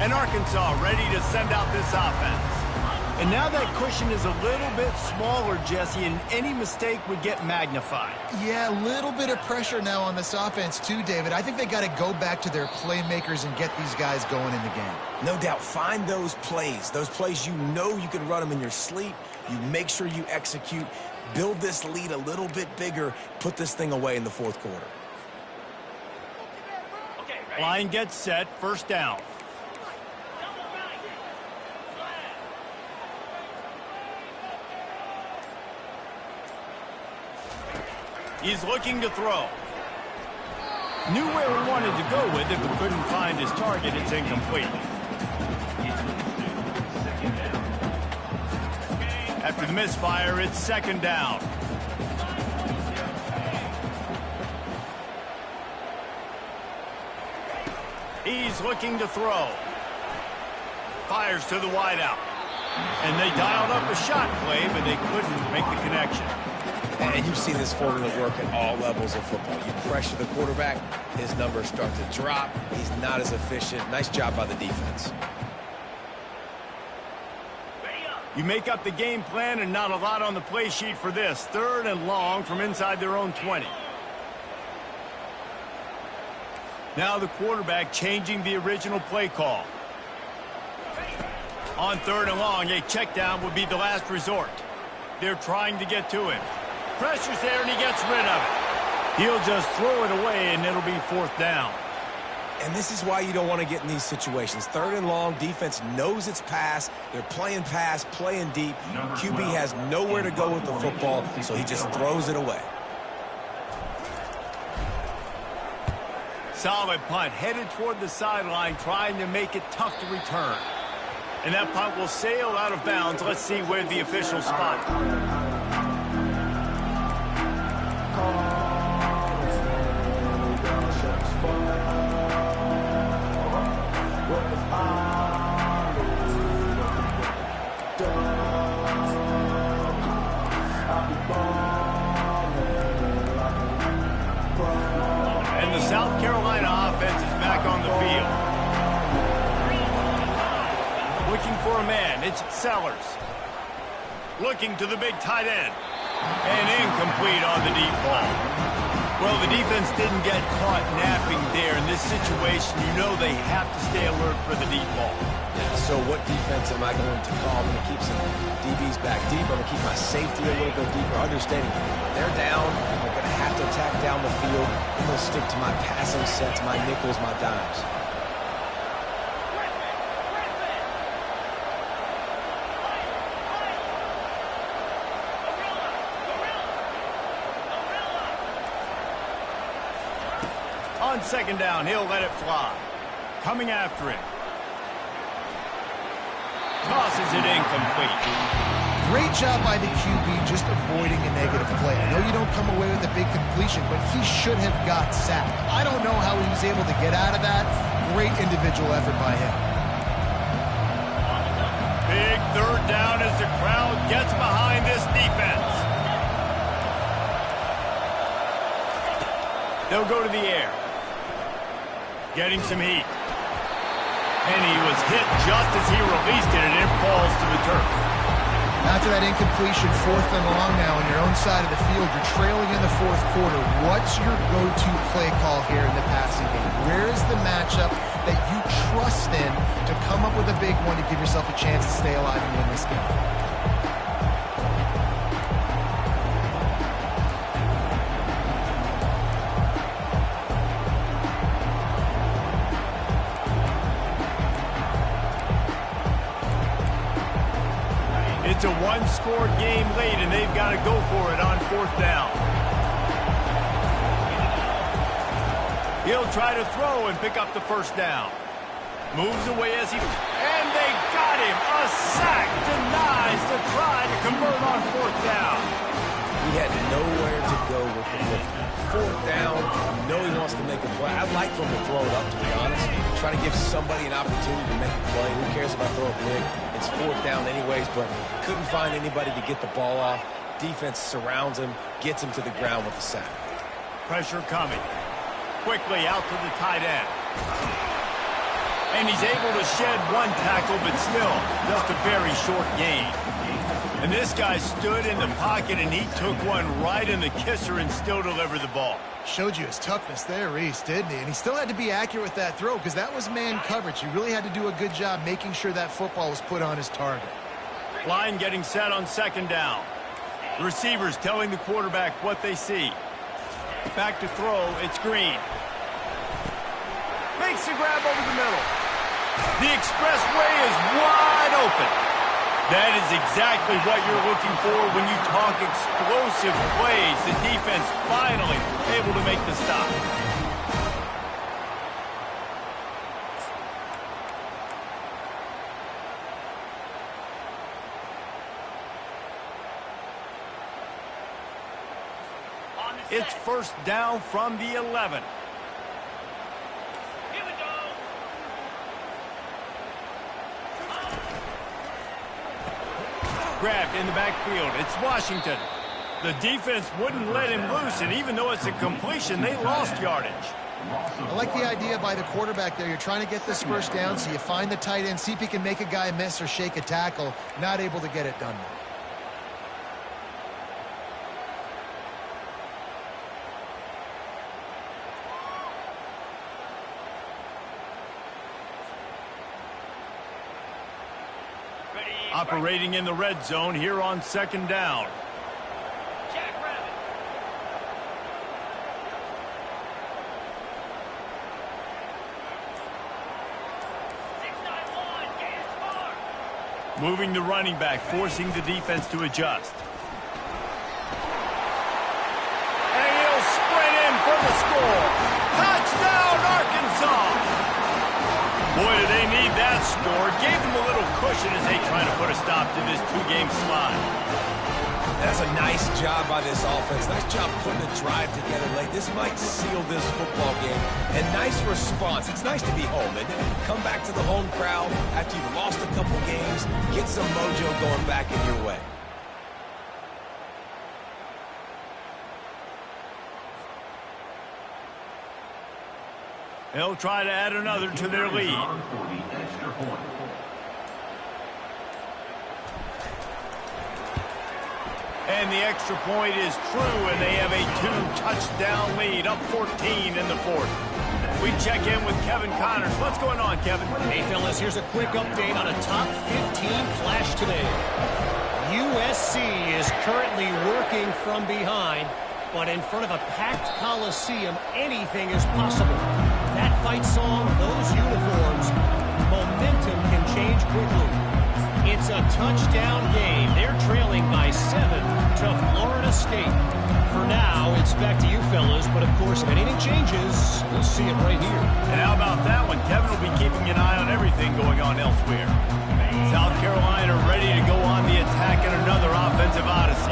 And Arkansas ready to send out this offense. And now that cushion is a little bit smaller, Jesse, and any mistake would get magnified. Yeah, a little bit of pressure now on this offense too, David. I think they got to go back to their playmakers and get these guys going in the game. No doubt, find those plays you know you can run them in your sleep. You make sure you execute, build this lead a little bit bigger, put this thing away in the fourth quarter. Line gets set, first down. He's looking to throw. Knew where he wanted to go with it, but couldn't find his target. It's incomplete. After the misfire, it's second down. He's looking to throw. Fires to the wideout. And they dialed up a shot play, but they couldn't make the connection. And you've seen this formula work at all levels of football. You pressure the quarterback, his numbers start to drop. He's not as efficient. Nice job by the defense. You make up the game plan and not a lot on the play sheet for this. Third and long from inside their own 20. Now the quarterback changing the original play call. On third and long, a check down would be the last resort. They're trying to get to him. Pressure's there, and he gets rid of it. He'll just throw it away, and it'll be fourth down. And this is why you don't want to get in these situations. Third and long, defense knows it's pass. They're playing pass, playing deep. QB has nowhere to go with the football, so he just throws it away. Solid punt, headed toward the sideline, trying to make it tough to return. And that punt will sail out of bounds. Let's see where the official spot. And the South Carolina offense is back on the field. Looking for a man, it's Sellers. Looking to the big tight end. And incomplete on the deep ball. Well, the defense didn't get caught napping there. In this situation, you know they have to stay alert for the deep ball. Yeah, so what defense am I going to call? I'm going to keep some DBs back deep. I'm going to keep my safety a little bit deeper. Understanding they're down. They're going to have to attack down the field. I'm going to stick to my passing sets, my nickels, my dimes. On second down, he'll let it fly. Coming after him. Tosses it incomplete. Great job by the QB just avoiding a negative play. I know you don't come away with a big completion, but he should have got sacked. I don't know how he was able to get out of that. Great individual effort by him. Big third down as the crowd gets behind this defense. They'll go to the air. Getting some heat. And he was hit just as he released it, and it falls to the turf. After that incompletion, 4th and long now on your own side of the field, you're trailing in the 4th quarter. What's your go-to play call here in the passing game? Where is the matchup that you trust in to come up with a big one to give yourself a chance to stay alive and win this game? It's a one-score game late, and they've got to go for it on 4th down. He'll try to throw and pick up the first down. Moves away as he... And they got him! A sack denies the try to convert on 4th down. He had nowhere to go with the football. 4th down, you know he wants to make a play. I'd like for him to throw it up, to be honest. Try to give somebody an opportunity to make a play. Who cares if I throw it big? It's 4th down anyways, but couldn't find anybody to get the ball off. Defense surrounds him, gets him to the ground with a sack. Pressure coming. Quickly out to the tight end. And he's able to shed one tackle, but still just a very short gain. And this guy stood in the pocket, and he took one right in the kisser and still delivered the ball. Showed you his toughness there, Reese, didn't he? And he still had to be accurate with that throw because that was man coverage. He really had to do a good job making sure that football was put on his target. Line getting set on 2nd down. The receivers telling the quarterback what they see. Back to throw, it's Green. Makes the grab over the middle. The expressway is wide open. That is exactly what you're looking for when you talk explosive plays. The defense finally able to make the stop. It's 1st down from the 11. Grabbed in the backfield. It's Washington. The defense wouldn't let him loose, and even though it's a completion, they lost yardage. I like the idea by the quarterback there. You're trying to get this first down, so you find the tight end, see if he can make a guy miss or shake a tackle. Not able to get it done. Operating in the red zone here on 2nd down. Moving the running back, forcing the defense to adjust. And he'll sprint in for the score. Touchdown, Arkansas! Boy, do they need that score. Gave them a little cushion as they try to put a stop to this 2-game slide. That's a nice job by this offense. Nice job putting the drive together late. This might seal this football game. And nice response. It's nice to be home, and come back to the home crowd after you've lost a couple games. Get some mojo going back in your way. They'll try to add another to their lead. And the extra point is true, and they have a 2-touchdown lead, up 14 in the 4th. We check in with Kevin Connors. What's going on, Kevin? Hey, fellas, here's a quick update on a top 15 clash today. USC is currently working from behind, but in front of a packed Coliseum, anything is possible. That fight song, those uniforms, momentum can change quickly. It's a touchdown game. They're trailing by 7 to Florida State. For now, it's back to you fellas, but of course, if anything changes, we'll see it right here. And how about that one? Kevin will be keeping an eye on everything going on elsewhere. South Carolina ready to go on the attack in another offensive odyssey.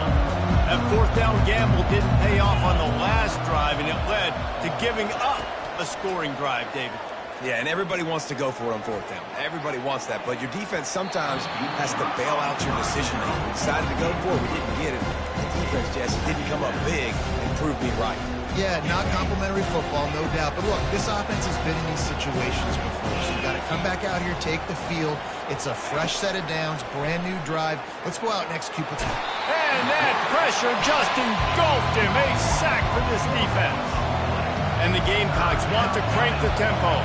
That fourth down gamble didn't pay off on the last drive, and it led to giving up a scoring drive, David. Yeah, and everybody wants to go for it on fourth down. Everybody wants that, but your defense sometimes has to bail out your decision-making. We decided to go for it. We didn't get it. The defense, Jesse, didn't come up big and prove me right. Yeah, not complimentary football, no doubt. But look, this offense has been in these situations before, so you got to come back out here, take the field. It's a fresh set of downs, brand new drive. Let's go out and execute what's happening. And that pressure just engulfed him. A sack for this defense. And the Gamecocks want to crank the tempo.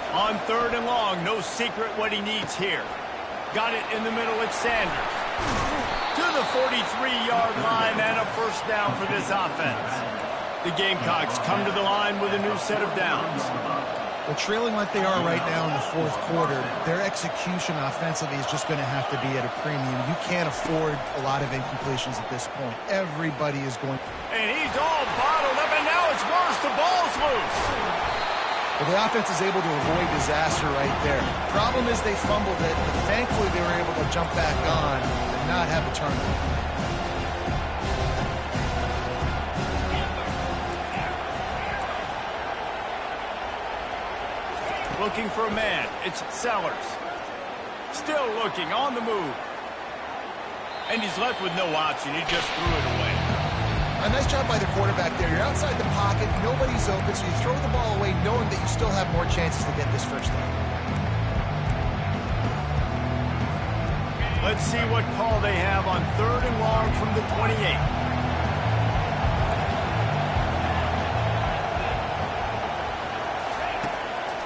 On 3rd and long, no secret what he needs here. Got it in the middle with Sanders. To the 43-yard line and a first down for this offense. The Gamecocks come to the line with a new set of downs. Well, trailing like they are right now in the fourth quarter, their execution offensively is just going to have to be at a premium. You can't afford a lot of incompletions at this point. Everybody is going. And he's all bottled up, and now it's worse. The ball's loose. Well, the offense is able to avoid disaster right there. Problem is they fumbled it, but thankfully they were able to jump back on and not have a turnover. Looking for a man. It's Sellers. Still looking, on the move. And he's left with no option. He just threw it away. A nice job by the quarterback there. You're outside the pocket, nobody's open, so you throw the ball away knowing that you still have more chances to get this first down. Let's see what call they have on 3rd and long from the 28.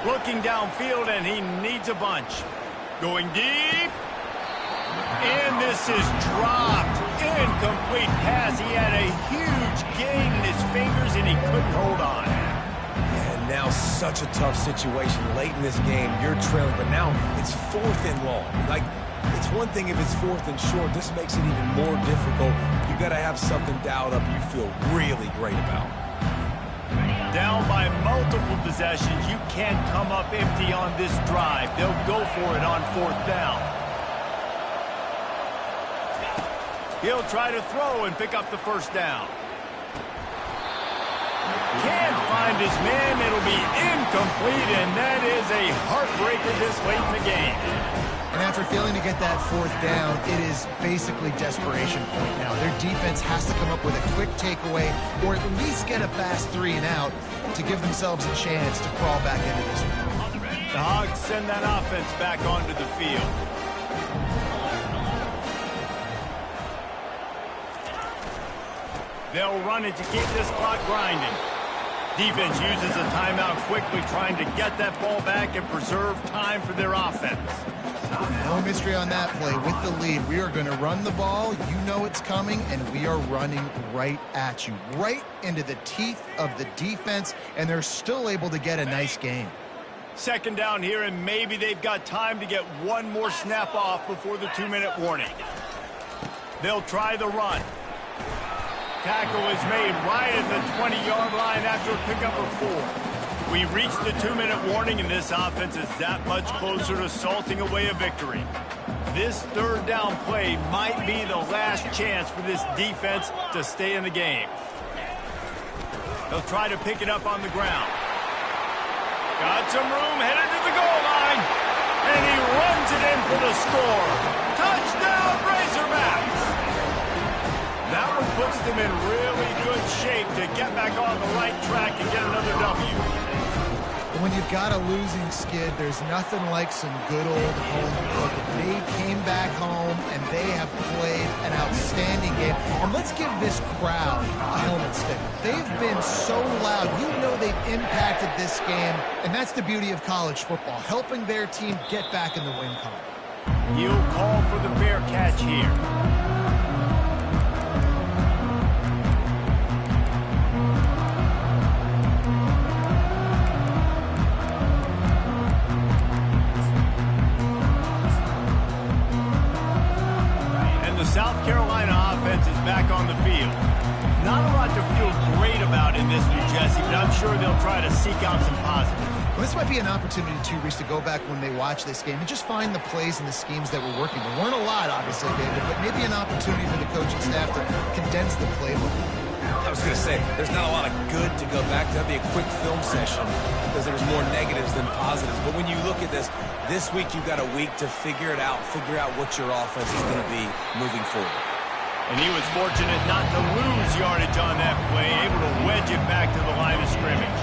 Looking downfield, and he needs a bunch. Going deep. And this is dropped. Incomplete pass. He had a huge gain in his fingers, and he couldn't hold on. And now such a tough situation late in this game. You're trailing, but now it's 4th and long. Like, it's one thing if it's 4th and short. This makes it even more difficult. You got to have something dialed up you feel really great about. Down by multiple possessions. You can't come up empty on this drive. They'll go for it on 4th down. He'll try to throw and pick up the first down. Can't find his man. It'll be incomplete, and that is a heartbreaker this late in the game. And after failing to get that 4th down, it is basically desperation point now. Their defense has to come up with a quick takeaway or at least get a fast 3 and out to give themselves a chance to crawl back into this one. The Hogs send that offense back onto the field. They'll run it to keep this clock grinding. Defense uses a timeout quickly, trying to get that ball back and preserve time for their offense. No mystery on that play. With the lead, we are going to run the ball. You know it's coming, and we are running right at you, right into the teeth of the defense, and they're still able to get a nice game. 2nd down here, and maybe they've got time to get one more snap off before the 2-minute warning. They'll try the run. Tackle is made right at the 20-yard line after a pickup of 4. We reached the 2-minute warning, and this offense is that much closer to salting away a victory. This 3rd down play might be the last chance for this defense to stay in the game. They'll try to pick it up on the ground. Got some room, headed to the goal line, and he runs it in for the score. Touchdown, Razorbacks! That one puts them in really good shape to get back on the right track and get another W. When you've got a losing skid, there's nothing like some good old home cooking. They came back home, and they have played an outstanding game. And let's give this crowd a helmet stick. They've been so loud. You know they've impacted this game, and that's the beauty of college football, helping their team get back in the win column. He'll call for the fair catch here. Carolina offense is back on the field. Not a lot to feel great about in this one, Jesse, but I'm sure they'll try to seek out some positives. Well, this might be an opportunity, too, Reese, to go back when they watch this game and just find the plays and the schemes that were working. There weren't a lot, obviously, David, but maybe an opportunity for the coaching staff to condense the playbook. I was going to say, there's not a lot of good to go back to. That'd be a quick film session because there's more negatives than positives. But when you look at this week you've got a week to figure it out, figure out what your offense is going to be moving forward. And he was fortunate not to lose yardage on that play, able to wedge it back to the line of scrimmage.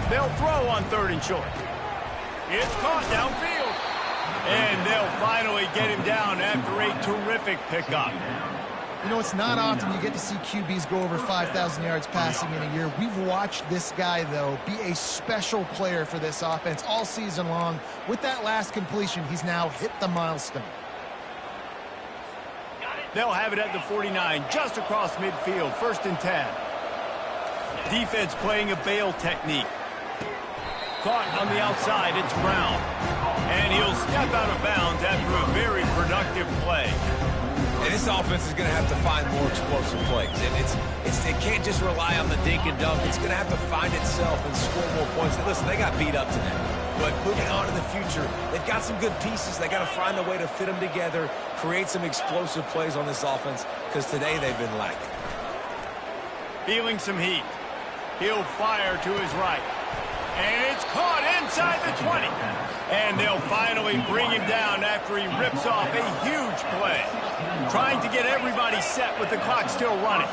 They'll throw on 3rd and short. It's caught downfield. And they'll finally get him down after a terrific pickup. You know, it's not often you get to see QBs go over 5,000 yards passing in a year. We've watched this guy, though, be a special player for this offense all season long. With that last completion, he's now hit the milestone. They'll have it at the 49, just across midfield, 1st and 10. Defense playing a bail technique. Caught on the outside, it's Brown. And he'll step out of bounds after a very productive play. And this offense is going to have to find more explosive plays. And it can't just rely on the dink and dunk. It's going to have to find itself and score more points. And listen, they got beat up today. But moving on in the future, they've got some good pieces. They got to find a way to fit them together, create some explosive plays on this offense, because today they've been lacking. Feeling some heat. He'll fire to his right. And it's caught inside the 20. And they'll finally bring him down after he rips off a huge play. Trying to get everybody set with the clock still running.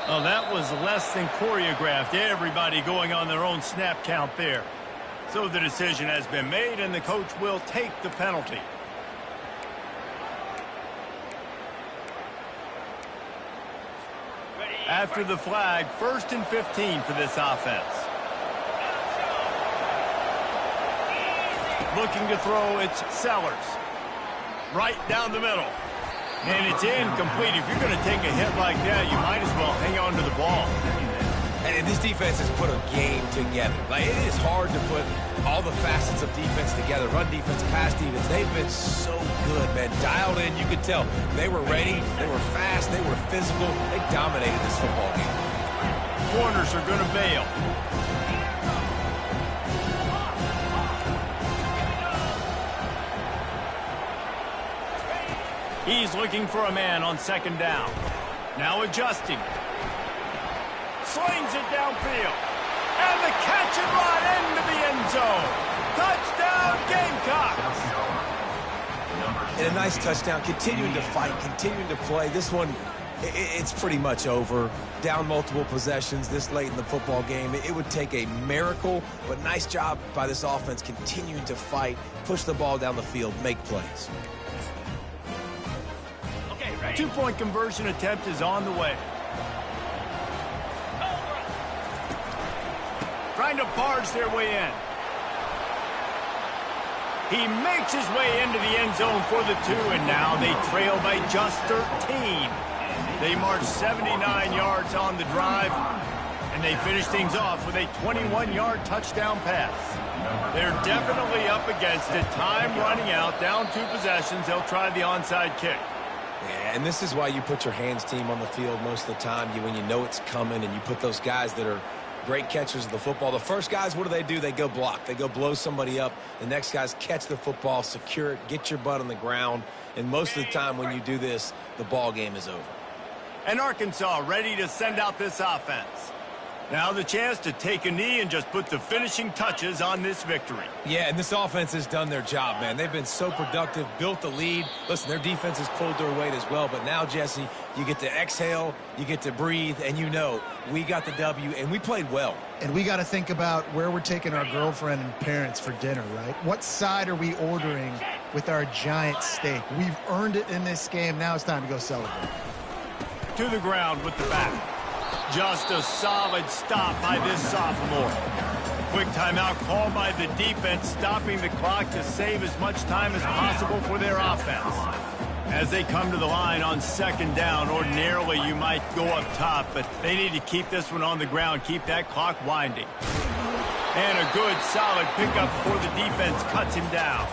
Oh, that was less than choreographed. Everybody going on their own snap count there. So the decision has been made, and the coach will take the penalty. After the flag, 1st and 15 for this offense. Looking to throw, it's Sellers. Right down the middle. And it's incomplete. If you're going to take a hit like that, you might as well hang on to the ball. And this defense has put a game together. Like, it is hard to put all the facets of defense together. Run defense, pass defense. They've been so good, man. Dialed in, you could tell. They were ready. They were fast. They were physical. They dominated this football game. Corners are going to bail. He's looking for a man on 2nd down. Now adjusting. Slings it downfield. And the catch and run into the end zone. Touchdown, Gamecocks. And a nice touchdown. Continuing to fight, continuing to play. This one, it's pretty much over. Down multiple possessions this late in the football game. It would take a miracle, but nice job by this offense continuing to fight, push the ball down the field, make plays. 2-point conversion attempt is on the way. Trying to barge their way in. He makes his way into the end zone for the 2, and now they trail by just 13. They march 79 yards on the drive, and they finish things off with a 21-yard touchdown pass. They're definitely up against it. Time running out, down 2 possessions. They'll try the onside kick. Yeah, and this is why you put your hands team on the field most of the time. When you know it's coming, and you put those guys that are great catchers of the football. The first guys, what do? They go block. They go blow somebody up. The next guys catch the football, secure it, get your butt on the ground. And most of the time when you do this, the ball game is over. And Arkansas ready to send out this offense. Now the chance to take a knee and just put the finishing touches on this victory. Yeah, and this offense has done their job, man. They've been so productive, built the lead. Listen, their defense has pulled their weight as well. But now, Jesse, you get to exhale, you get to breathe, and you know we got the W, and we played well. And we got to think about where we're taking our girlfriend and parents for dinner, right? What side are we ordering with our giant steak? We've earned it in this game. Now it's time to go celebrate. To the ground with the back. Just a solid stop by this sophomore. Quick timeout called by the defense, stopping the clock to save as much time as possible for their offense. As they come to the line on second down, ordinarily you might go up top, but they need to keep this one on the ground, keep that clock winding. And a good, solid pickup before the defense cuts him down.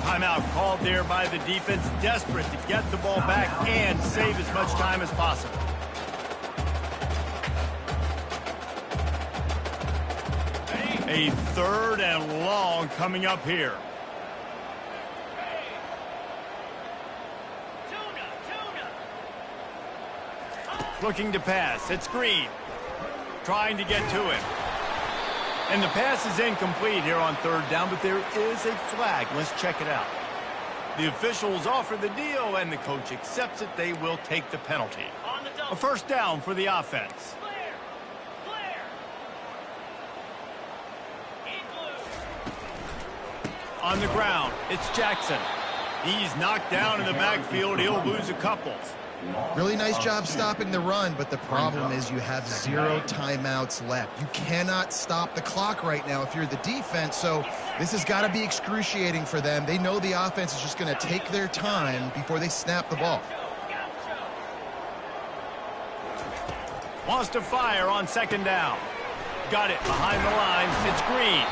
Timeout called there by the defense, desperate to get the ball back and save as much time as possible. A 3rd and long coming up here. Looking to pass. It's Green. Trying to get to him. And the pass is incomplete here on 3rd down, but there is a flag. Let's check it out. The officials offer the deal, and the coach accepts it. They will take the penalty. A 1st down for the offense. On the ground, it's Jackson. He's knocked down in the backfield. He'll lose a couple. Really nice job stopping the run, but the problem is you have 0 timeouts left. You cannot stop the clock right now if you're the defense, so this has got to be excruciating for them. They know the offense is just going to take their time before they snap the ball. Wants to fire on 2nd down. Got it behind the line. It's Green.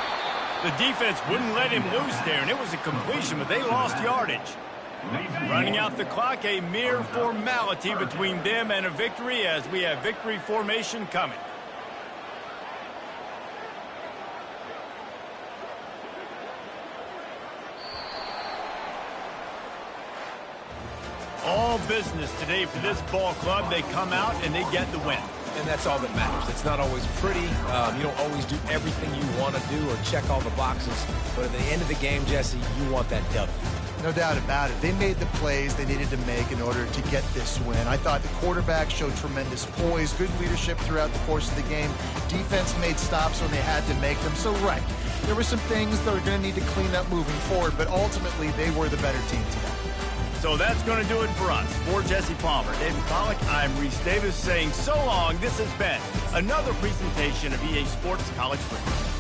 The defense wouldn't let him loose there, and it was a completion, but they lost yardage. Running out the clock, a mere formality between them and a victory as we have victory formation coming. All business today for this ball club. They come out and they get the win. And that's all that matters. It's not always pretty. You don't always do everything you want to do or check all the boxes. But at the end of the game, Jesse, you want that W. No doubt about it. They made the plays they needed to make in order to get this win. I thought the quarterback showed tremendous poise, good leadership throughout the course of the game. Defense made stops when they had to make them. So, right, there were some things that are going to need to clean up moving forward, but ultimately they were the better team today. So that's going to do it for us. For Jesse Palmer, David Pollack, I'm Reese Davis saying so long. This has been another presentation of EA Sports College Football.